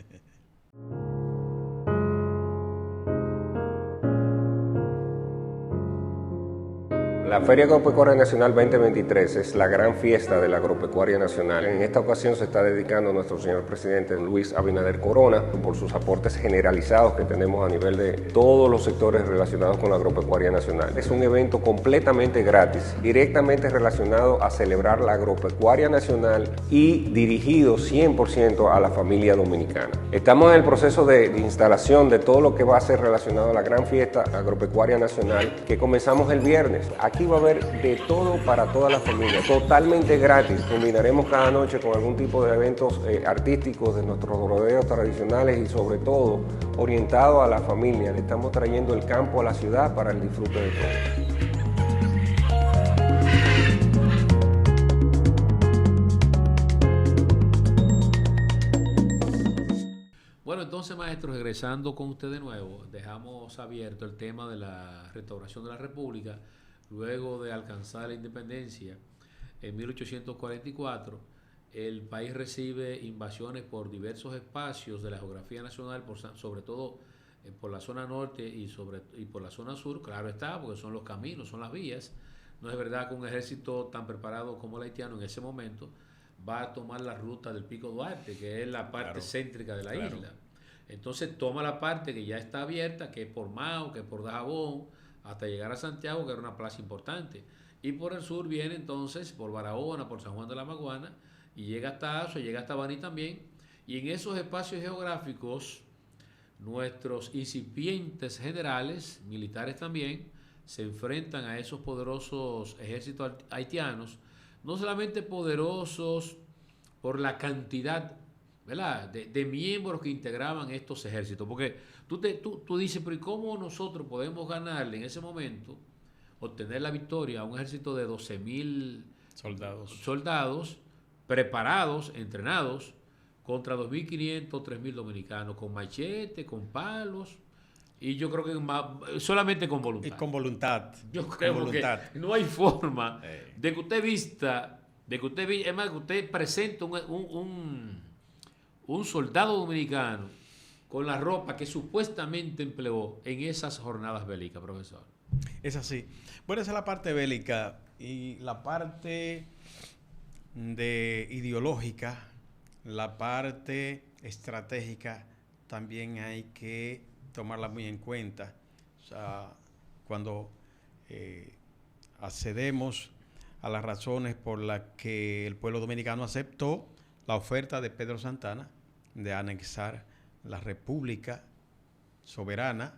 La Feria Agropecuaria Nacional 2023 es la gran fiesta de la agropecuaria nacional. En esta ocasión se está dedicando a nuestro señor presidente Luis Abinader Corona por sus aportes generalizados que tenemos a nivel de todos los sectores relacionados con la agropecuaria nacional. Es un evento completamente gratis, directamente relacionado a celebrar la agropecuaria nacional y dirigido 100% a la familia dominicana. Estamos en el proceso de instalación de todo lo que va a ser relacionado a la gran fiesta agropecuaria nacional que comenzamos el viernes. Aquí va a haber de todo para toda la familia, totalmente gratis. Combinaremos cada noche con algún tipo de eventos artísticos de nuestros rodeos tradicionales y sobre todo orientado a la familia. Le estamos trayendo el campo a la ciudad para el disfrute de todos. Bueno, entonces, maestro, regresando con usted de nuevo, dejamos abierto el tema de la restauración de la República. Luego de alcanzar la independencia en 1844, el país recibe invasiones por diversos espacios de la geografía nacional, sobre todo por la zona norte y por la zona sur. Claro está, porque son los caminos, son las vías. No es verdad que un ejército tan preparado como el haitiano en ese momento va a tomar la ruta del Pico Duarte, que es la parte céntrica de la isla. Entonces toma la parte que ya está abierta, que es por Mao, que es por Dajabón, hasta llegar a Santiago, que era una plaza importante. Y por el sur viene entonces por Barahona, por San Juan de la Maguana, y llega hasta Azo, llega hasta Baní también. Y en esos espacios geográficos, nuestros incipientes generales, militares también, se enfrentan a esos poderosos ejércitos haitianos, no solamente poderosos por la cantidad, ¿verdad?, de miembros que integraban estos ejércitos, porque tú dices, pero ¿y cómo nosotros podemos ganarle en ese momento, obtener la victoria a un ejército de 12,000 soldados preparados, entrenados, contra 2,500, 3,000 dominicanos, con machete, con palos, y yo creo que solamente con voluntad. Y con voluntad. Yo creo que no hay forma de que usted vista, es más, que usted presente un soldado dominicano con la ropa que supuestamente empleó en esas jornadas bélicas, profesor. Es así. Bueno, esa es la parte bélica y la parte de ideológica, la parte estratégica también hay que tomarla muy en cuenta. O sea, cuando accedemos a las razones por las que el pueblo dominicano aceptó la oferta de Pedro Santana de anexar la República Soberana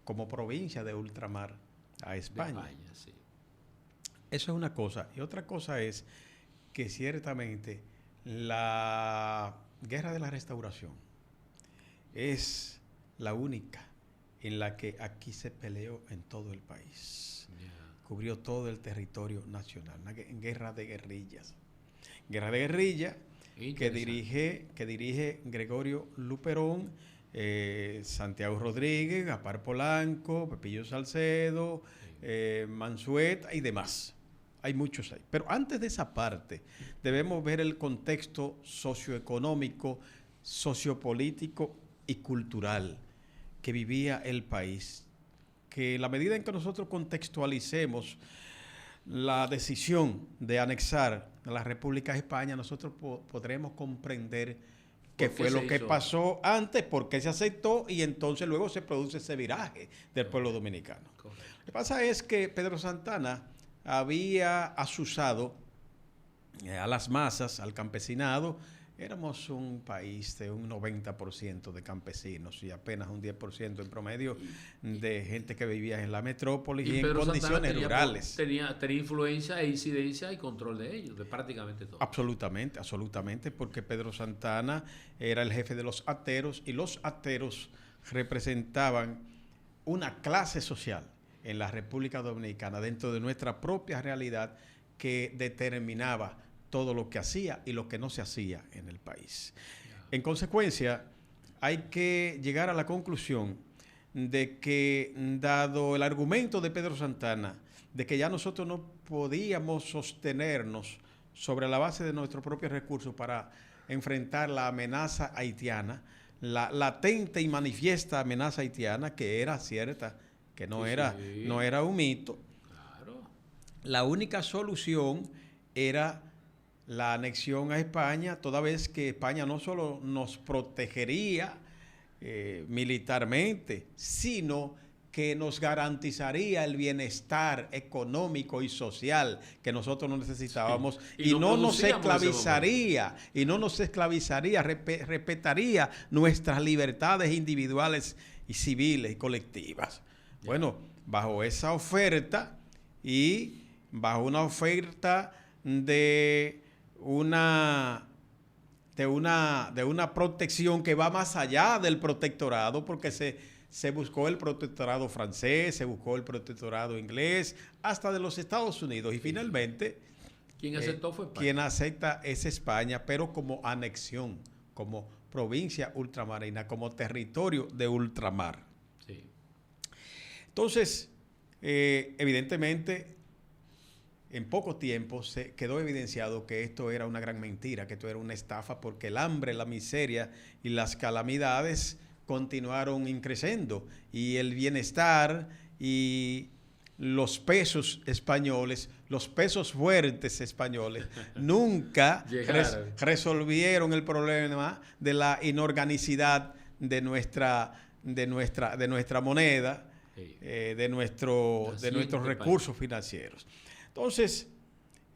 como provincia de ultramar a España. Sí. Eso es una cosa. Y otra cosa es que ciertamente la Guerra de la Restauración es la única en la que aquí se peleó en todo el país. Cubrió todo el territorio nacional. Una guerra de guerrillas. Guerra de guerrillas que dirige Gregorio Luperón, Santiago Rodríguez, Gaspar Polanco, Pepillo Salcedo, Mansueta y demás. Hay muchos ahí. Pero antes de esa parte, debemos ver el contexto socioeconómico, sociopolítico y cultural que vivía el país. Que en la medida en que nosotros contextualicemos la decisión de anexar la República de España, nosotros podremos comprender qué fue lo que pasó antes, por qué se aceptó y entonces luego se produce ese viraje del pueblo dominicano. Correcto. Lo que pasa es que Pedro Santana había asusado a las masas, al campesinado. Éramos un país de un 90% de campesinos y apenas un 10% en promedio de gente que vivía en la metrópoli y en condiciones rurales. Tenía influencia e incidencia y control de ellos, de prácticamente todo. Absolutamente, absolutamente, porque Pedro Santana era el jefe de los ateros y los ateros representaban una clase social en la República Dominicana, dentro de nuestra propia realidad, que determinaba todo lo que hacía y lo que no se hacía en el país. En consecuencia, hay que llegar a la conclusión de que, dado el argumento de Pedro Santana, de que ya nosotros no podíamos sostenernos sobre la base de nuestros propios recursos para enfrentar la amenaza haitiana, la latente y manifiesta amenaza haitiana, que era cierta, que no era un mito, claro, la única solución era la anexión a España, toda vez que España no solo nos protegería militarmente, sino que nos garantizaría el bienestar económico y social que nosotros no necesitábamos, sí. y no nos esclavizaría, respetaría nuestras libertades individuales y civiles y colectivas. Ya. Bueno, bajo esa oferta y bajo una oferta de una protección que va más allá del protectorado, porque se buscó el protectorado francés, se buscó el protectorado inglés, hasta de los Estados Unidos, y finalmente quien aceptó fue España. Quien acepta es España, pero como anexión, como provincia ultramarina, como territorio de ultramar. Sí. Entonces, evidentemente, en poco tiempo se quedó evidenciado que esto era una gran mentira, que esto era una estafa, porque el hambre, la miseria y las calamidades continuaron increciendo, y el bienestar y los pesos españoles, los pesos fuertes españoles, nunca resolvieron el problema de la inorganicidad de nuestra moneda, de nuestros recursos financieros. Entonces,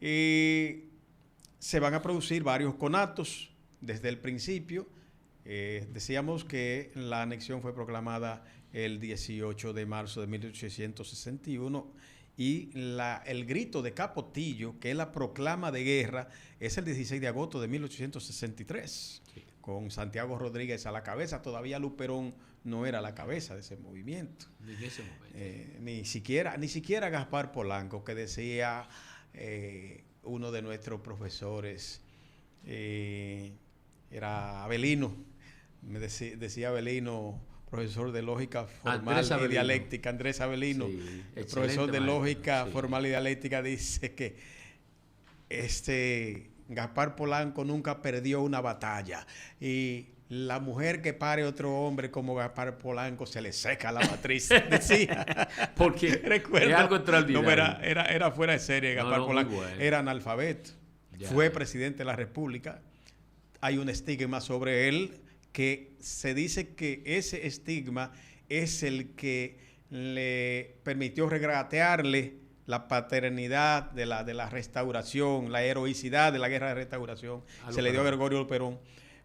se van a producir varios conatos desde el principio. Decíamos que la anexión fue proclamada el 18 de marzo de 1861 y el grito de Capotillo, que es la proclama de guerra, es el 16 de agosto de 1863, sí, con Santiago Rodríguez a la cabeza. Todavía Luperón no era la cabeza de ese movimiento. En ese momento. Ni siquiera Gaspar Polanco, que decía uno de nuestros profesores, era Avelino, decía Avelino, profesor de lógica formal y dialéctica, Andrés Avelino, sí, el profesor de lógica formal y dialéctica, dice que Gaspar Polanco nunca perdió una batalla, y la mujer que pare otro hombre como Gaspar Polanco se le seca la matriz, decía. Porque recuerdo, es algo extraordinario. No, era fuera de serie. Gaspar Polanco bueno. Era analfabeto, fue presidente de la República. Hay un estigma sobre él, que se dice que ese estigma es el que le permitió regatearle la paternidad de la restauración, la heroicidad de la guerra de restauración. Se le dio a Gregorio Luperón,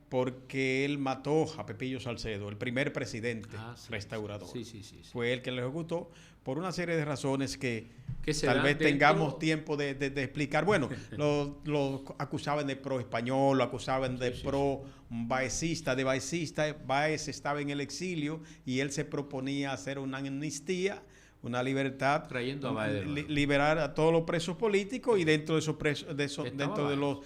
porque él mató a Pepillo Salcedo, el primer presidente restaurador. Sí. Fue él quien lo ejecutó, por una serie de razones que tal vez tengamos tiempo de explicar. Bueno, lo acusaban de pro español, lo acusaban de pro baecista, Baez estaba en el exilio y él se proponía hacer una amnistía, una libertad, trayendo a Baez, liberar a todos los presos políticos, y dentro de esos presos, dentro de los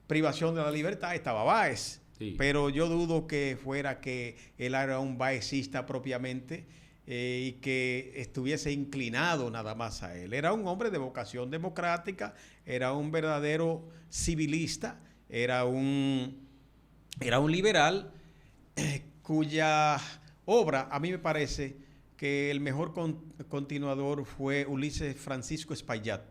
privación de la libertad estaba Baez. Sí. Pero yo dudo que fuera que él era un baecista propiamente, y que estuviese inclinado nada más a él. Era un hombre de vocación democrática, era un verdadero civilista, era un liberal, cuya obra, a mí me parece que el mejor continuador fue Ulises Francisco Espaillat,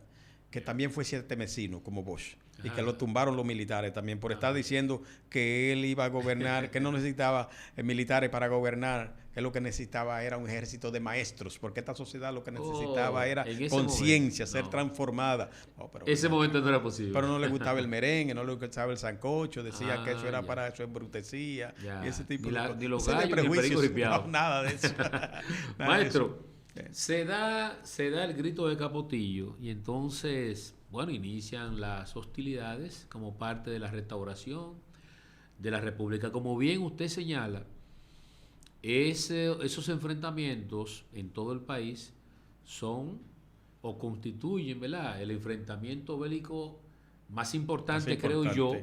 que también fue siete-mesino, como Bosch, y que lo tumbaron los militares también por estar diciendo que él iba a gobernar, que no necesitaba militares para gobernar, que lo que necesitaba era un ejército de maestros, porque esta sociedad lo que necesitaba era conciencia, ser transformada. No, pero, ese momento no era posible. Pero no le gustaba el merengue, no le gustaba el sancocho, decía que eso era para su embrutecía, y ese tipo de cosas. Ni los gallos, ni el perico ripiado. No, nada de eso. Maestro, se da el grito de Capotillo y entonces, bueno, inician las hostilidades como parte de la restauración de la República. Como bien usted señala, esos enfrentamientos en todo el país son o constituyen, ¿verdad?, el enfrentamiento bélico más importante, creo yo,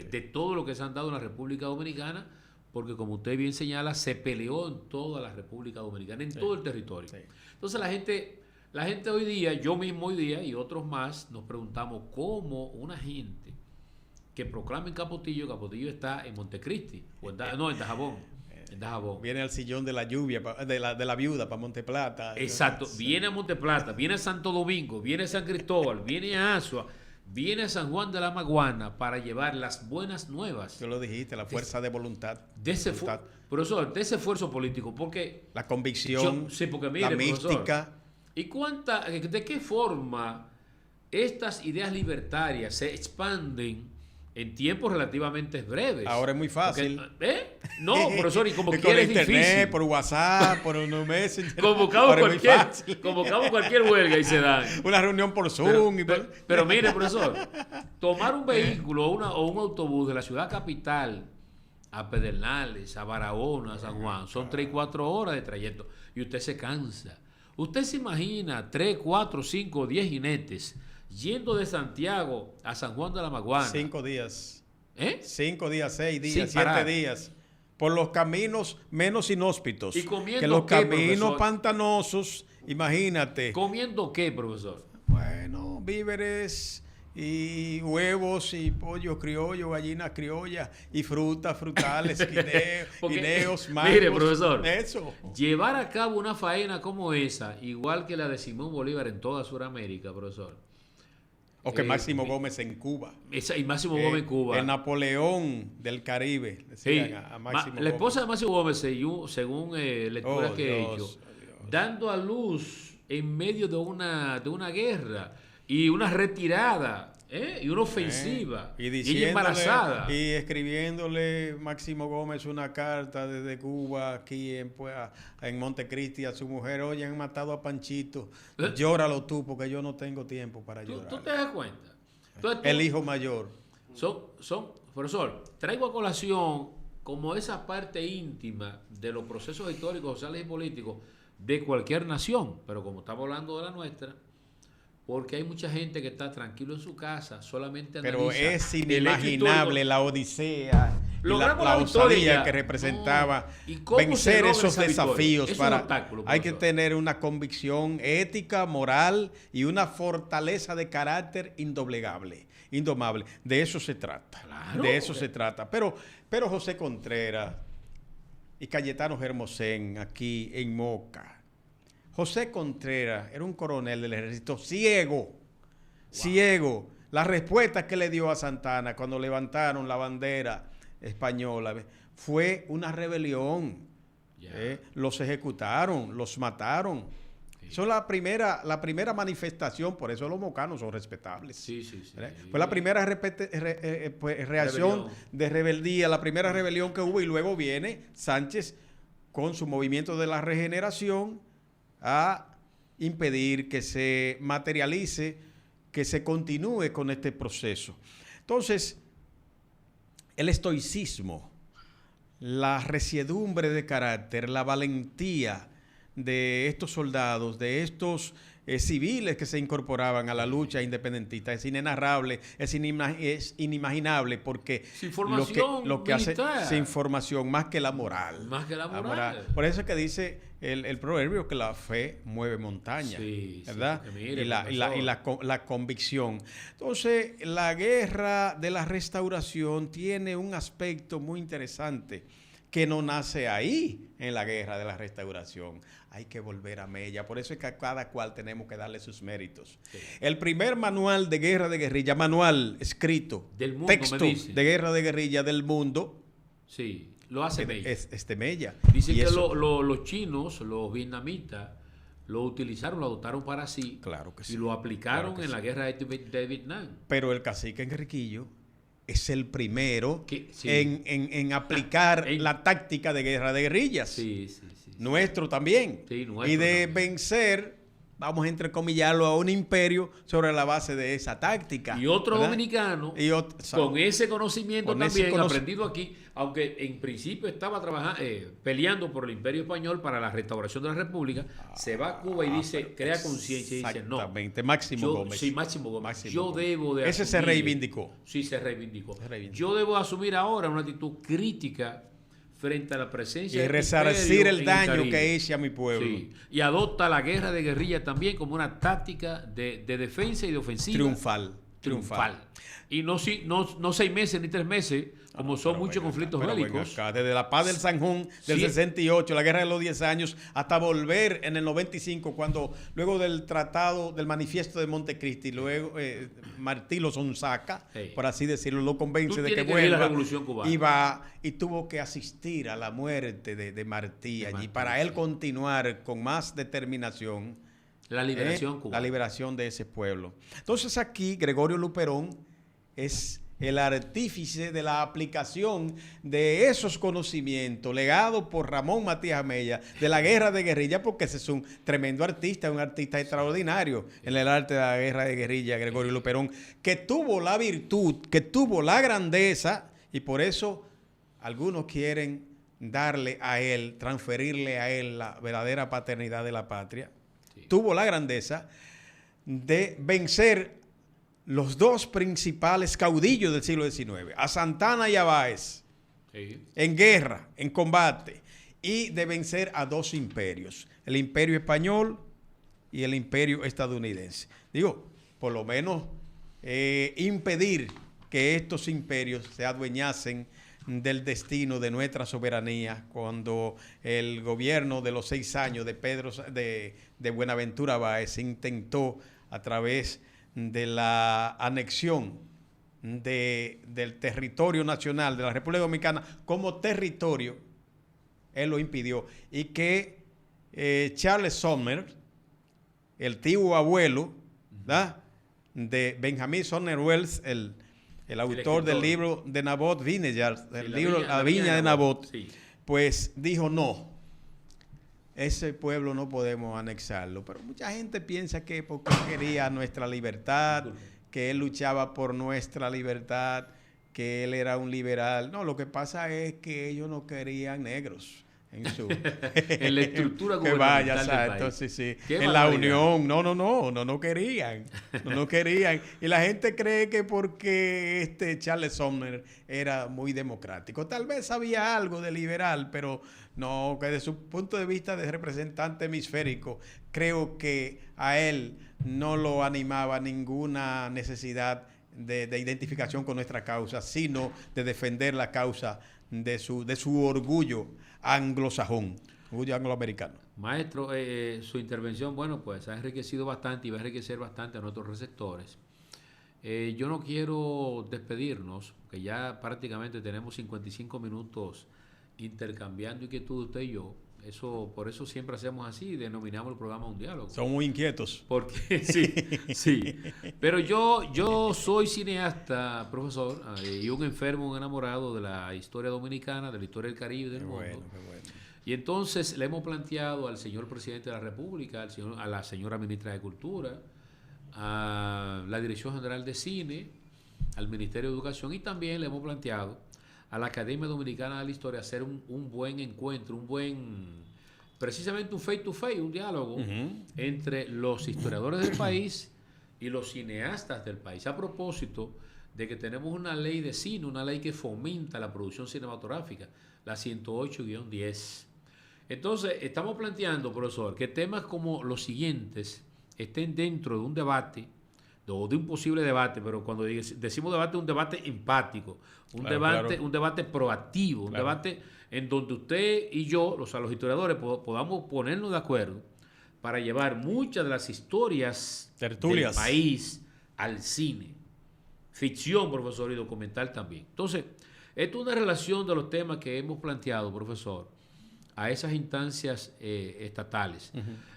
de todo lo que se han dado en la República Dominicana, porque como usted bien señala, se peleó en toda la República Dominicana, en todo el territorio. Sí. Entonces la gente hoy día, yo mismo hoy día y otros más, nos preguntamos cómo una gente que proclama en Capotillo está en Montecristi, o en Dajabón. Viene al sillón de la lluvia, de la viuda para Monteplata. Exacto, viene a Monteplata, viene a Santo Domingo, viene a San Cristóbal, viene a Azua, viene a San Juan de la Maguana para llevar las buenas nuevas. Tú lo dijiste, la fuerza de voluntad. Profesor, de ese esfuerzo político, porque... La convicción, la mística. ¿Y de qué forma estas ideas libertarias se expanden en tiempos relativamente breves? Ahora es muy fácil. No, profesor, y como quiera es internet, difícil. Por WhatsApp, por un Messenger. Convocamos cualquier huelga y se dan. Una reunión por Zoom. Pero mire, profesor, tomar un vehículo o un autobús de la ciudad capital a Pedernales, a Barahona, a San Juan, son 3 y 4 horas de trayecto y usted se cansa. Usted se imagina 3, 4, 5, 10 jinetes yendo de Santiago a San Juan de la Maguana. 5 días. 5 días, 6 días, 7 días. Por los caminos menos inhóspitos. ¿Y comiendo que los qué, caminos profesor? Pantanosos, imagínate. ¿Comiendo qué, profesor? Bueno, víveres y huevos y pollo criollo, gallinas criollas y frutas, frutales, guineos, mangos. Mire, profesor, eso. Llevar a cabo una faena como esa, igual que la de Simón Bolívar en toda Sudamérica, profesor. O que Máximo Gómez en Cuba. Y Máximo Gómez en Cuba. El Napoleón del Caribe, decían a Máximo Gómez. La esposa de Máximo Gómez, según lecturas que he hecho, Dios. Dando a luz en medio de una guerra y una retirada, y una ofensiva, y ella embarazada. Y escribiéndole Máximo Gómez una carta desde Cuba aquí en Montecristi a su mujer: oye, han matado a Panchito, llóralo tú porque yo no tengo tiempo para llorar. ¿Tú te das cuenta? Entonces, el hijo mayor. Profesor, traigo a colación como esa parte íntima de los procesos históricos, sociales y políticos de cualquier nación, pero como estamos hablando de la nuestra, porque hay mucha gente que está tranquilo en su casa, solamente analiza. Pero es inimaginable la odisea y la osadía que representaba vencer esos desafíos. Hay que tener una convicción ética, moral y una fortaleza de carácter indomable. De eso se trata. Claro. De eso se trata. Pero José Contreras y Cayetano Hermosén aquí en Moca. José Contreras era un coronel del ejército ciego. La respuesta que le dio a Santana cuando levantaron la bandera española fue una rebelión. Los ejecutaron, los mataron. Eso es la primera manifestación, por eso los mocanos son respetables. Sí. Fue la primera reacción de rebeldía, la primera rebelión que hubo, y luego viene Sánchez con su movimiento de la regeneración a impedir que se materialice, que se continúe con este proceso. Entonces, el estoicismo, la resiedumbre de carácter, la valentía de estos soldados, de estos civiles que se incorporaban a la lucha independentista es inenarrable, es inimaginable, porque lo que hace sin información más que la moral. Por eso es que dice el proverbio que la fe mueve montañas, ¿verdad? Mire, y la convicción. Entonces, la guerra de la restauración tiene un aspecto muy interesante que no nace ahí en la guerra de la restauración. Hay que volver a Mella. Por eso es que a cada cual tenemos que darle sus méritos. Sí. El primer manual de guerra de guerrilla, manual escrito, del mundo, texto de guerra de guerrilla del mundo, sí, lo hace Mella. Es de Mella. Dicen que los chinos, los vietnamitas, lo utilizaron, lo adoptaron para sí. Claro que sí. Y lo aplicaron en la guerra de Vietnam. Pero el cacique Enriquillo es el primero en aplicar la táctica de guerra de guerrillas. Sí. Nuestro también. Sí, nuestro y de también. Vencer, vamos a entrecomillarlo, a un imperio sobre la base de esa táctica. Y otro dominicano, con ese conocimiento también, aprendido aquí, aunque en principio estaba trabajando, peleando por el Imperio Español para la restauración de la República, se va a Cuba y dice, crea conciencia y dice, no. Exactamente, Máximo Gómez. Sí, Máximo Gómez. Debo de ese asumir, se reivindicó. Sí, se reivindicó. Yo debo asumir ahora una actitud crítica frente a la presencia y resarcir el daño que hice a mi pueblo. Sí. Y adopta la guerra de guerrilla también como una táctica de defensa y de ofensiva. Triunfal. Y no 6 meses ni 3 meses, como son muchos conflictos bélicos. Desde la paz del Sanjón del 68, la guerra de los 10 años, hasta volver en el 95, cuando luego del tratado, del manifiesto de Montecristi, luego Martí lo sonsaca, por así decirlo, lo convence de que vuelva. La Revolución Cubana. Y va, y tuvo que asistir a la muerte de Martí allí, para él continuar con más determinación la liberación cubana. La liberación de ese pueblo. Entonces aquí Gregorio Luperón es el artífice de la aplicación de esos conocimientos legados por Ramón Matías Mella de la guerra de guerrilla, porque ese es un tremendo artista, un artista extraordinario en el arte de la guerra de guerrilla, Gregorio Luperón, que tuvo la virtud, que tuvo la grandeza, y por eso algunos quieren darle a él, transferirle a él la verdadera paternidad de la patria. Tuvo la grandeza de vencer los dos principales caudillos del siglo XIX, a Santana y a Báez, en guerra, en combate, y de vencer a dos imperios, el imperio español y el imperio estadounidense. Digo, por lo menos impedir que estos imperios se adueñasen del destino de nuestra soberanía, cuando el gobierno de los 6 años de Buenaventura Báez intentó, a través de la anexión del territorio nacional de la República Dominicana como territorio, él lo impidió, y que Charles Sumner, el tío abuelo, ¿verdad?, de Benjamin Sumner Wells, el autor del libro de Naboth Vineyard, del libro La Viña de Naboth, pues dijo no, ese pueblo no podemos anexarlo. Pero mucha gente piensa que porque quería nuestra libertad, que él luchaba por nuestra libertad, que él era un liberal. No, lo que pasa es que ellos no querían negros en su en la estructura gubernamental que vaya, entonces sí, en la unión, no querían, no querían, y la gente cree que porque Charles Sumner era muy democrático, tal vez había algo de liberal, pero no, que desde su punto de vista de representante hemisférico, creo que a él no lo animaba ninguna necesidad de identificación con nuestra causa, sino de defender la causa de su orgullo anglosajón, orgullo angloamericano. Maestro, su intervención, bueno, pues ha enriquecido bastante y va a enriquecer bastante a nuestros receptores. Yo no quiero despedirnos, que ya prácticamente tenemos 55 minutos intercambiando inquietud usted y yo. Por eso siempre hacemos así, denominamos el programa un diálogo. Son muy inquietos. Porque sí. Pero yo soy cineasta, profesor, y un enfermo, un enamorado de la historia dominicana, de la historia del Caribe y del mundo. Qué bueno. Y entonces le hemos planteado al señor presidente de la República, a la señora ministra de Cultura, a la Dirección General de Cine, al Ministerio de Educación, y también le hemos planteado a la Academia Dominicana de la Historia hacer un buen encuentro, precisamente un face to face, un diálogo entre los historiadores del país y los cineastas del país, a propósito de que tenemos una ley de cine, una ley que fomenta la producción cinematográfica, la 108-10. Entonces, estamos planteando, profesor, que temas como los siguientes estén dentro de un debate o de un posible debate, pero cuando decimos debate, un debate empático, un debate proactivo, un debate en donde usted y yo, los historiadores, podamos ponernos de acuerdo para llevar muchas de las historias tertulias del país al cine. Ficción, profesor, y documental también. Entonces, esto es una relación de los temas que hemos planteado, profesor, a esas instancias estatales.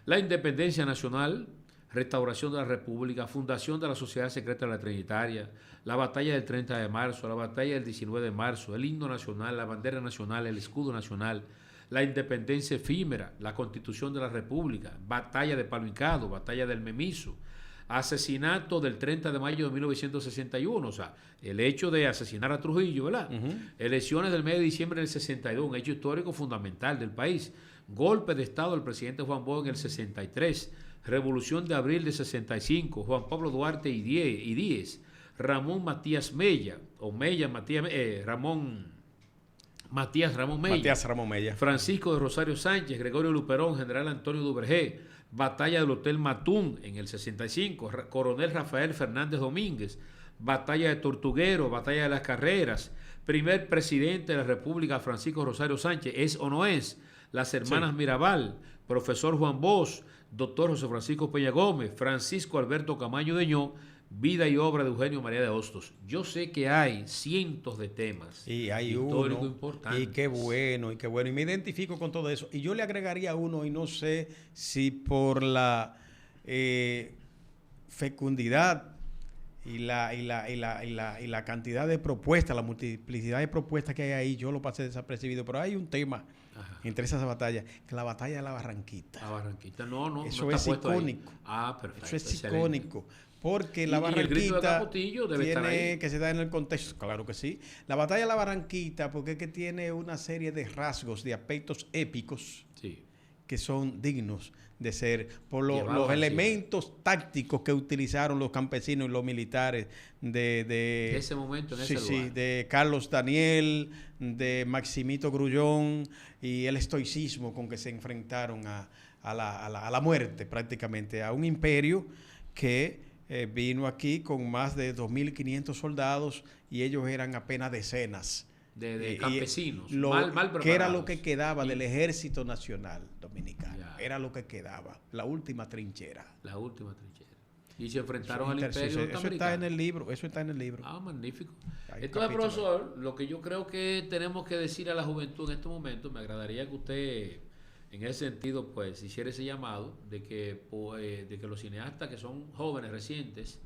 La independencia nacional, restauración de la República, fundación de la Sociedad Secreta de la Trinitaria, la batalla del 30 de marzo, la batalla del 19 de marzo, el himno nacional, la bandera nacional, el escudo nacional, la independencia efímera, la Constitución de la República, batalla de Palo Hincado, batalla del Memiso, asesinato del 30 de mayo de 1961, o sea, el hecho de asesinar a Trujillo, ¿verdad? Elecciones del mes de diciembre del 62, un hecho histórico fundamental del país. Golpe de Estado del presidente Juan Bosch en el 63, Revolución de Abril de 65, Juan Pablo Duarte y Díez, Ramón Matías Mella, o Mella Matías, Ramón Mella, Francisco de Rosario Sánchez, Gregorio Luperón, General Antonio Duvergé, batalla del Hotel Matún en el 65, Coronel Rafael Fernández Domínguez, batalla de Tortuguero, batalla de las Carreras, primer presidente de la República Francisco Rosario Sánchez, ¿es o no es? Las hermanas Mirabal, profesor Juan Bosch, doctor José Francisco Peña Gómez, Francisco Alberto Camaño Deñó, vida y obra de Eugenio María de Hostos. Yo sé que hay cientos de temas y hay históricos uno, importantes. y qué bueno, y me identifico con todo eso. Y yo le agregaría uno, y no sé si por la fecundidad y la cantidad de propuestas, la multiplicidad de propuestas que hay ahí, yo lo pasé desapercibido, pero hay un tema entre esas batallas, que la batalla de la Barranquita. La Barranquita, no, eso no es icónico. Perfecto. Eso es excelente. icónico. Porque la Barranquita tiene que se da en el contexto, claro que sí. La batalla de la Barranquita, porque es que tiene una serie de rasgos, de aspectos épicos, que son dignos de ser, por los elementos tácticos que utilizaron los campesinos y los militares de ese momento, en ese lugar. Sí, de Carlos Daniel, de Maximito Grullón y el estoicismo con que se enfrentaron a la muerte prácticamente, a un imperio que vino aquí con más de 2.500 soldados y ellos eran apenas decenas. De campesinos, mal preparados. Que era lo que quedaba del Ejército Nacional Dominicano. Era lo que quedaba, la última trinchera. La última trinchera. Y se enfrentaron al Imperio Norteamericano. Eso está en el libro. Ah, magnífico. Entonces, profesor, lo que yo creo que tenemos que decir a la juventud en este momento, me agradaría que usted, en ese sentido, pues, hiciera ese llamado de que los cineastas que son jóvenes, recientes,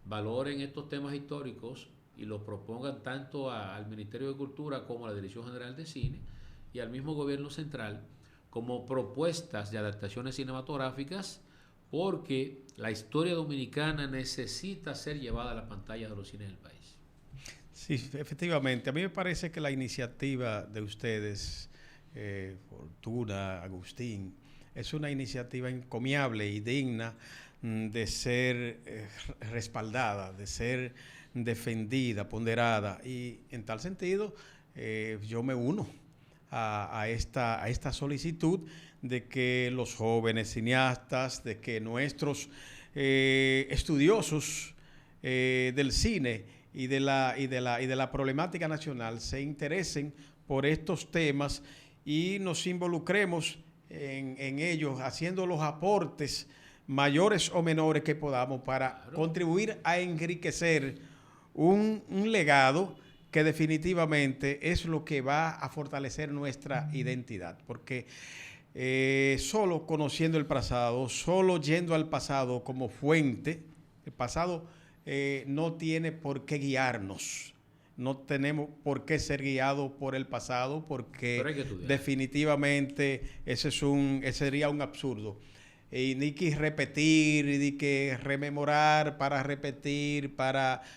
valoren estos temas históricos y los propongan tanto al Ministerio de Cultura como a la Dirección General de Cine y al mismo gobierno central como propuestas de adaptaciones cinematográficas, porque la historia dominicana necesita ser llevada a la pantalla de los cines del país. Sí, efectivamente. A mí me parece que la iniciativa de ustedes, Fortuna, Agustín, es una iniciativa encomiable y digna de ser respaldada, de ser defendida, ponderada, y en tal sentido yo me uno a esta solicitud de que los jóvenes cineastas, de que nuestros estudiosos del cine y de la problemática nacional se interesen por estos temas y nos involucremos en ellos, haciendo los aportes mayores o menores que podamos para contribuir a enriquecer un legado que definitivamente es lo que va a fortalecer nuestra identidad, porque solo conociendo el pasado, solo yendo al pasado como fuente, el pasado no tiene por qué guiarnos, no tenemos por qué ser guiados por el pasado, porque definitivamente ese sería un absurdo. Y ni que repetir, ni que rememorar para repetir,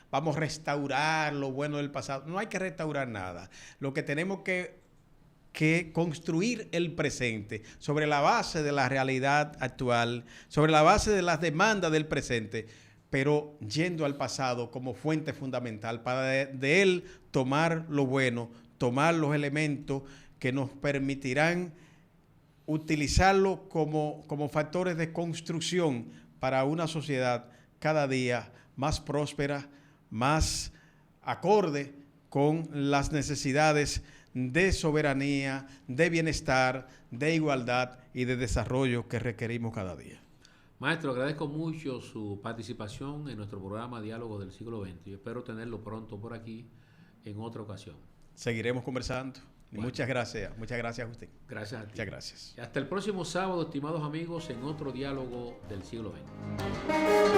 vamos a restaurar lo bueno del pasado. No hay que restaurar nada. Lo que tenemos que construir el presente sobre la base de la realidad actual, sobre la base de las demandas del presente, pero yendo al pasado como fuente fundamental para de él tomar lo bueno, tomar los elementos que nos permitirán utilizarlo como factores de construcción para una sociedad cada día más próspera, más acorde con las necesidades de soberanía, de bienestar, de igualdad y de desarrollo que requerimos cada día. Maestro, agradezco mucho su participación en nuestro programa Diálogo del Siglo XX y espero tenerlo pronto por aquí en otra ocasión. Seguiremos conversando. Bueno. Muchas gracias a usted. Gracias a ti. Muchas gracias. Y hasta el próximo sábado, estimados amigos, en otro Diálogo del Siglo XX.